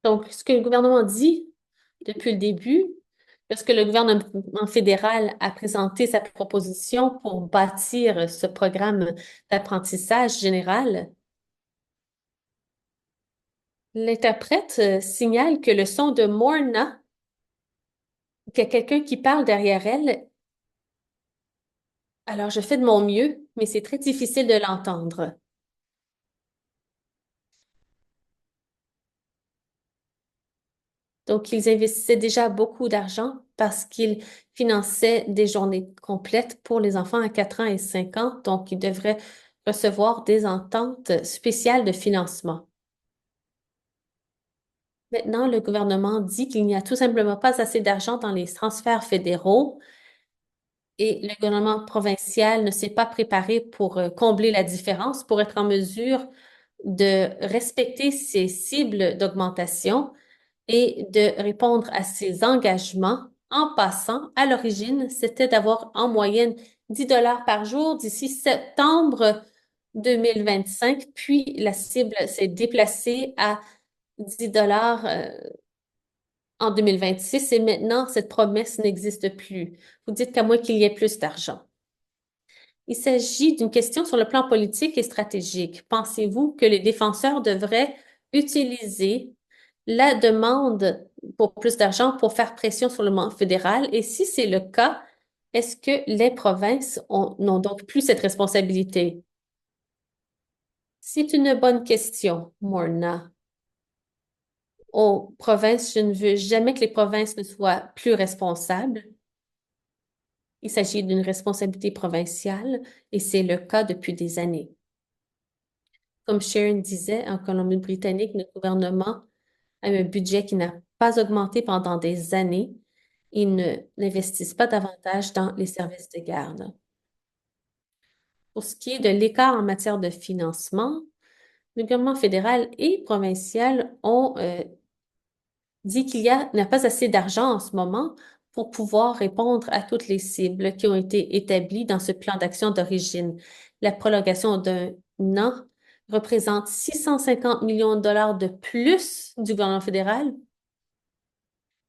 [SPEAKER 1] Donc, ce que le gouvernement dit depuis le début, lorsque le gouvernement fédéral a présenté sa proposition pour bâtir ce programme d'apprentissage général, l'interprète signale que le son de Morna, qu'il y a quelqu'un qui parle derrière elle. Alors, je fais de mon mieux, mais c'est très difficile de l'entendre. Donc, ils investissaient déjà beaucoup d'argent parce qu'ils finançaient des journées complètes pour les enfants à 4 ans et 5 ans. Donc, ils devraient recevoir des ententes spéciales de financement. Maintenant, le gouvernement dit qu'il n'y a tout simplement pas assez d'argent dans les transferts fédéraux et le gouvernement provincial ne s'est pas préparé pour combler la différence, pour être en mesure de respecter ses cibles d'augmentation et de répondre à ses engagements. En passant, à l'origine, c'était d'avoir en moyenne 10 par jour d'ici septembre 2025, puis la cible s'est déplacée à 10 en 2026 et maintenant, cette promesse n'existe plus. Vous dites qu'à moins qu'il y ait plus d'argent. Il s'agit d'une question sur le plan politique et stratégique. Pensez-vous que les défenseurs devraient utiliser la demande pour plus d'argent pour faire pression sur le gouvernement fédéral? Et si c'est le cas, est-ce que les provinces n'ont donc plus cette responsabilité? C'est une bonne question, Morna. Aux provinces, je ne veux jamais que les provinces ne soient plus responsables. Il s'agit d'une responsabilité provinciale et c'est le cas depuis des années. Comme Sharon disait, en Colombie-Britannique, notre gouvernement a un budget qui n'a pas augmenté pendant des années. Ils n'investissent pas davantage dans les services de garde. Pour ce qui est de l'écart en matière de financement, Le gouvernement fédéral et provincial ont dit n'a pas assez d'argent en ce moment pour pouvoir répondre à toutes les cibles qui ont été établies dans ce plan d'action d'origine. La prolongation d'un an représente 650 millions de dollars de plus du gouvernement fédéral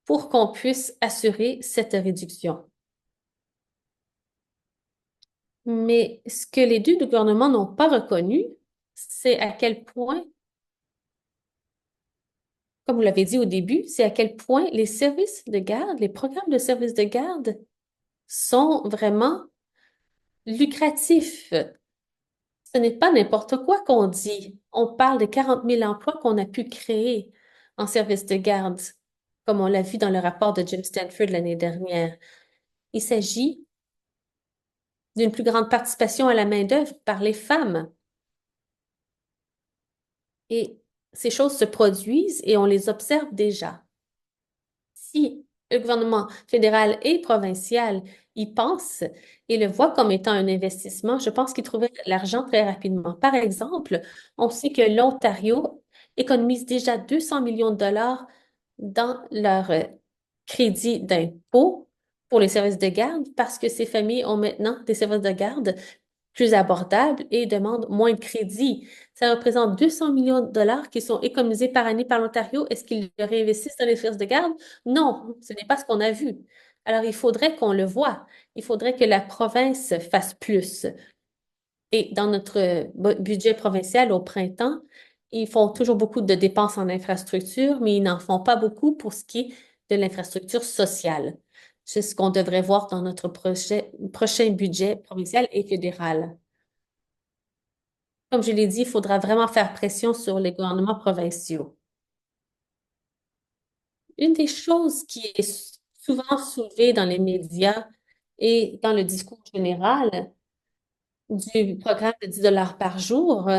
[SPEAKER 1] pour qu'on puisse assurer cette réduction. Mais ce que les deux gouvernements n'ont pas reconnu, c'est à quel point, comme vous l'avez dit au début, c'est à quel point les services de garde, les programmes de services de garde sont vraiment lucratifs. Ce n'est pas n'importe quoi qu'on dit. On parle de 40 000 emplois qu'on a pu créer en services de garde, comme on l'a vu dans le rapport de Jim Stanford l'année dernière. Il s'agit d'une plus grande participation à la main-d'œuvre par les femmes. Et ces choses se produisent et on les observe déjà. Si le gouvernement fédéral et provincial y pense et le voit comme étant un investissement, je pense qu'ils trouveraient l'argent très rapidement. Par exemple, on sait que l'Ontario économise déjà 200 millions de dollars dans leur crédit d'impôt pour les services de garde parce que ces familles ont maintenant des services de garde plus abordables et demandent moins de crédit. Ça représente 200 millions de dollars qui sont économisés par année par l'Ontario. Est-ce qu'ils le réinvestissent dans les services de garde? Non, ce n'est pas ce qu'on a vu. Alors, il faudrait qu'on le voie. Il faudrait que la province fasse plus. Et dans notre budget provincial au printemps, ils font toujours beaucoup de dépenses en infrastructure, mais ils n'en font pas beaucoup pour ce qui est de l'infrastructure sociale. C'est ce qu'on devrait voir dans notre prochain budget provincial et fédéral. Comme je l'ai dit, il faudra vraiment faire pression sur les gouvernements provinciaux. Une des choses qui est souvent soulevée dans les médias et dans le discours général du programme de 10 dollars par jour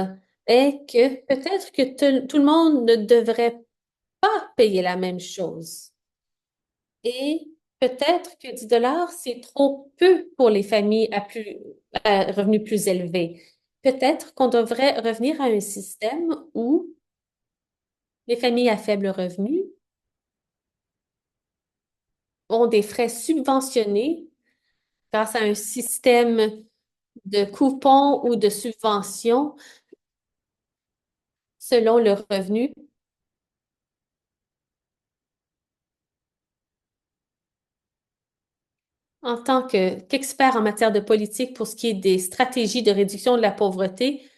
[SPEAKER 1] est que peut-être que tout le monde ne devrait pas payer la même chose. Et peut-être que 10 dollars, c'est trop peu pour les familles à revenus plus élevés. Peut-être qu'on devrait revenir à un système où les familles à faible revenu ont des frais subventionnés grâce à un système de coupons ou de subventions selon le revenu. En tant qu'expert en matière de politique pour ce qui est des stratégies de réduction de la pauvreté,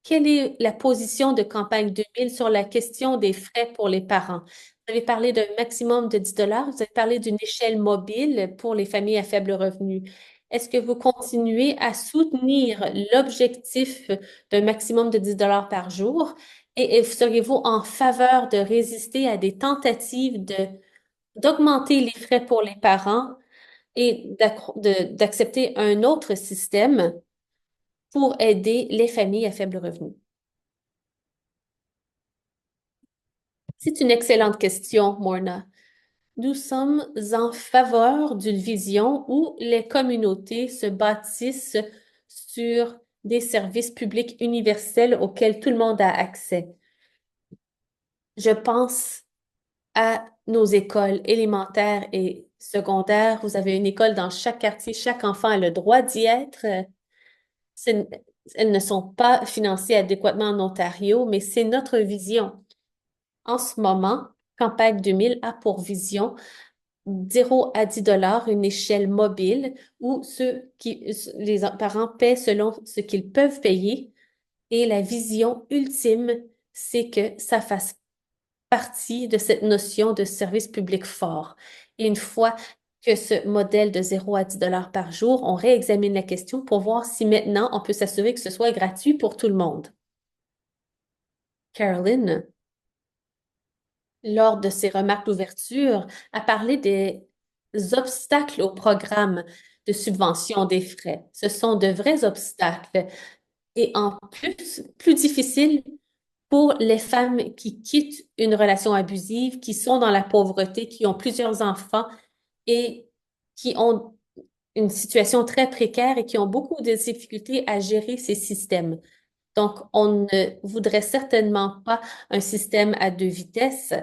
[SPEAKER 1] quelle est la position de Campagne 2000 sur la question des frais pour les parents? Vous avez parlé d'un maximum de 10 dollars, vous avez parlé d'une échelle mobile pour les familles à faible revenu. Est-ce que vous continuez à soutenir l'objectif d'un maximum de 10 dollars par jour et seriez-vous en faveur de résister à des tentatives d'augmenter les frais pour les parents et d'accepter un autre système pour aider les familles à faible revenu? C'est une excellente question, Morna. Nous sommes en faveur d'une vision où les communautés se bâtissent sur des services publics universels auxquels tout le monde a accès. Je pense à nos écoles élémentaires et secondaires. Vous avez une école dans chaque quartier, chaque enfant a le droit d'y être. C'est- Elles ne sont pas financées adéquatement en Ontario, mais c'est notre vision. En ce moment, Campagne 2000 a pour vision 0 à 10 dollars, une échelle mobile où les parents paient selon ce qu'ils peuvent payer. Et la vision ultime, c'est que ça fasse partie de cette notion de service public fort. Et une fois que ce modèle de 0 à 10 dollars par jour, on réexamine la question pour voir si maintenant on peut s'assurer que ce soit gratuit pour tout le monde. Caroline, lors de ses remarques d'ouverture, a parlé des obstacles au programme de subvention des frais. Ce sont de vrais obstacles et en plus difficiles pour les femmes qui quittent une relation abusive, qui sont dans la pauvreté, qui ont plusieurs enfants et qui ont une situation très précaire et qui ont beaucoup de difficultés à gérer ces systèmes. Donc, on ne voudrait certainement pas un système à deux vitesses.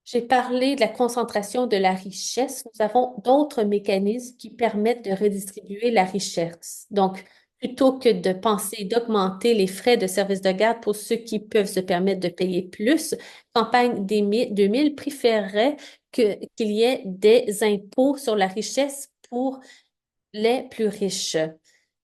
[SPEAKER 1] J'ai parlé de la concentration de la richesse. Nous avons d'autres mécanismes qui permettent de redistribuer la richesse. Donc, plutôt que de penser d'augmenter les frais de service de garde pour ceux qui peuvent se permettre de payer plus, Campagne des 2000 préférerait qu'il y ait des impôts sur la richesse pour les plus riches.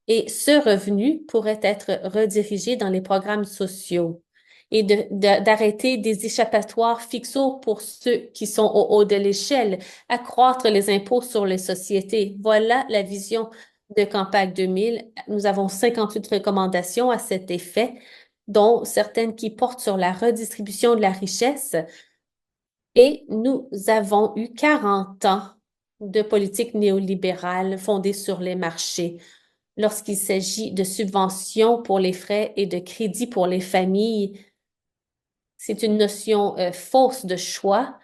[SPEAKER 1] Et ce revenu pourrait être redirigé dans les programmes sociaux et d'arrêter des échappatoires fixaux pour ceux qui sont au haut de l'échelle, accroître les impôts sur les sociétés. Voilà la vision de Campagne 2000. Nous avons 58 recommandations à cet effet, dont certaines qui portent sur la redistribution de la richesse. Et nous avons eu 40 ans de politique néolibérale fondée sur les marchés lorsqu'il s'agit de subventions pour les frais et de crédits pour les familles. C'est une notion fausse de choix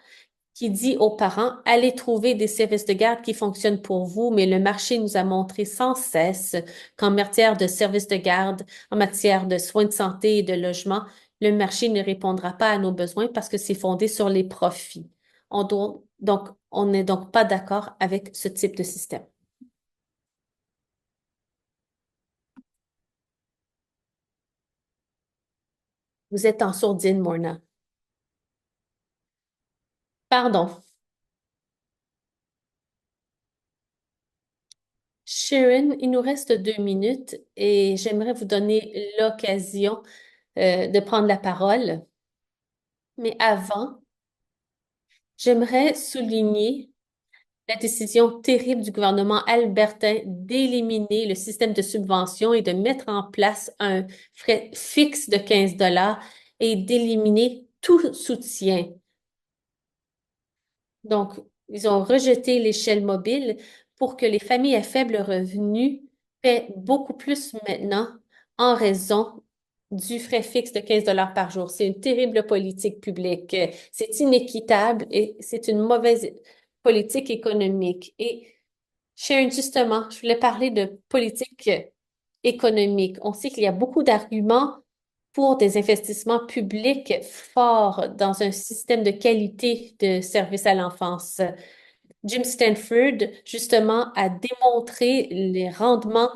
[SPEAKER 1] qui dit aux parents, allez trouver des services de garde qui fonctionnent pour vous, mais le marché nous a montré sans cesse qu'en matière de services de garde, en matière de soins de santé et de logement, le marché ne répondra pas à nos besoins parce que c'est fondé sur les profits. On n'est donc pas d'accord avec ce type de système. Vous êtes en sourdine, Morna. Pardon. Sharon, il nous reste 2 minutes et j'aimerais vous donner l'occasion de prendre la parole. Mais avant, j'aimerais souligner la décision terrible du gouvernement albertain d'éliminer le système de subvention et de mettre en place un frais fixe de 15 dollars et d'éliminer tout soutien. Donc, ils ont rejeté l'échelle mobile pour que les familles à faible revenu paient beaucoup plus maintenant en raison du frais fixe de 15 dollars par jour. C'est une terrible politique publique. C'est inéquitable et c'est une mauvaise politique économique. Et Sharon, justement, je voulais parler de politique économique. On sait qu'il y a beaucoup d'arguments pour des investissements publics forts dans un système de qualité de service à l'enfance. Jim Stanford, justement, a démontré les rendements.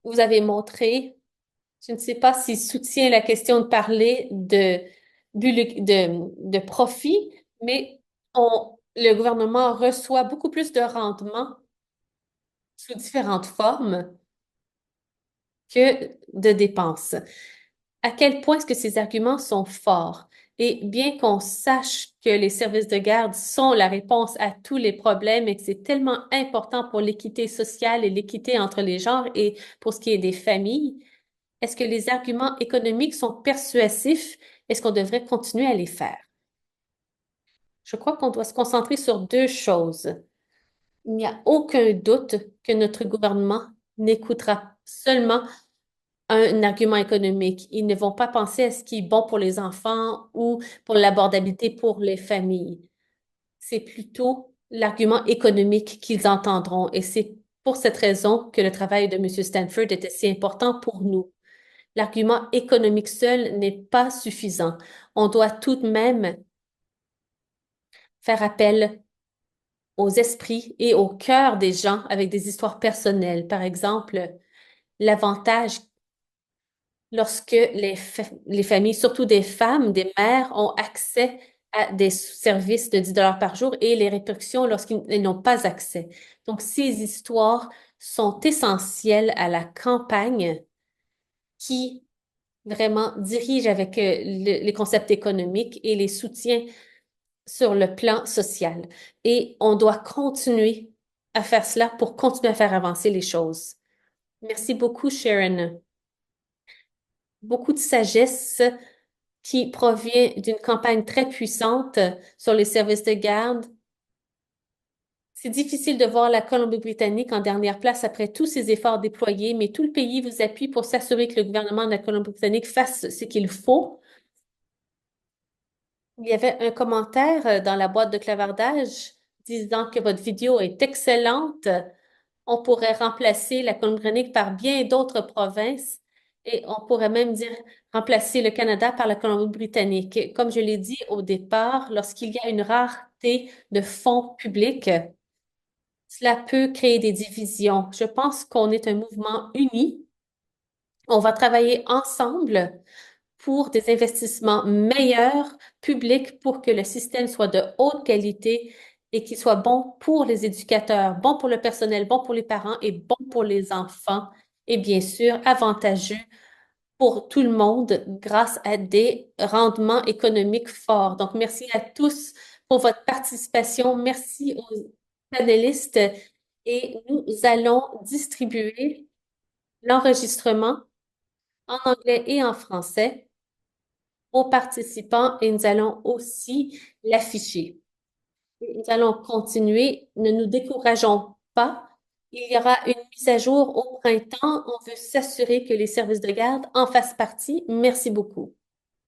[SPEAKER 1] Vous avez montré, je ne sais pas s'il soutient la question de parler de profit, mais le gouvernement reçoit beaucoup plus de rendements sous différentes formes que de dépenses. À quel point est-ce que ces arguments sont forts? Et bien qu'on sache que les services de garde sont la réponse à tous les problèmes et que c'est tellement important pour l'équité sociale et l'équité entre les genres et pour ce qui est des familles, est-ce que les arguments économiques sont persuasifs? Est-ce qu'on devrait continuer à les faire? Je crois qu'on doit se concentrer sur deux choses. Il n'y a aucun doute que notre gouvernement n'écoutera seulement un argument économique. Ils ne vont pas penser à ce qui est bon pour les enfants ou pour l'abordabilité pour les familles. C'est plutôt l'argument économique qu'ils entendront. Et c'est pour cette raison que le travail de M. Stanford était si important pour nous. L'argument économique seul n'est pas suffisant. On doit tout de même faire appel aux esprits et au cœur des gens avec des histoires personnelles. Par exemple, l'avantage lorsque les familles, surtout des femmes, des mères, ont accès à des services de 10 dollars par jour et les répercussions lorsqu'ils n'ont pas accès. Donc, ces histoires sont essentielles à la campagne qui vraiment dirige avec les concepts économiques et les soutiens sur le plan social. Et on doit continuer à faire cela pour continuer à faire avancer les choses. Merci beaucoup, Sharon. Beaucoup de sagesse qui provient d'une campagne très puissante sur les services de garde. C'est difficile de voir la Colombie-Britannique en dernière place après tous ces efforts déployés, mais tout le pays vous appuie pour s'assurer que le gouvernement de la Colombie-Britannique fasse ce qu'il faut. Il y avait un commentaire dans la boîte de clavardage disant que votre vidéo est excellente. On pourrait remplacer la Colombie-Britannique par bien d'autres provinces. Et on pourrait même dire remplacer le Canada par la Colombie-Britannique. Comme je l'ai dit au départ, lorsqu'il y a une rareté de fonds publics, cela peut créer des divisions. Je pense qu'on est un mouvement uni. On va travailler ensemble pour des investissements meilleurs publics pour que le système soit de haute qualité et qu'il soit bon pour les éducateurs, bon pour le personnel, bon pour les parents et bon pour les enfants. Et bien sûr, avantageux pour tout le monde grâce à des rendements économiques forts. Donc, merci à tous pour votre participation. Merci aux panélistes et nous allons distribuer l'enregistrement en anglais et en français aux participants et nous allons aussi l'afficher. Nous allons continuer, ne nous décourageons pas. Il y aura une mise à jour au printemps. On veut s'assurer que les services de garde en fassent partie. Merci beaucoup.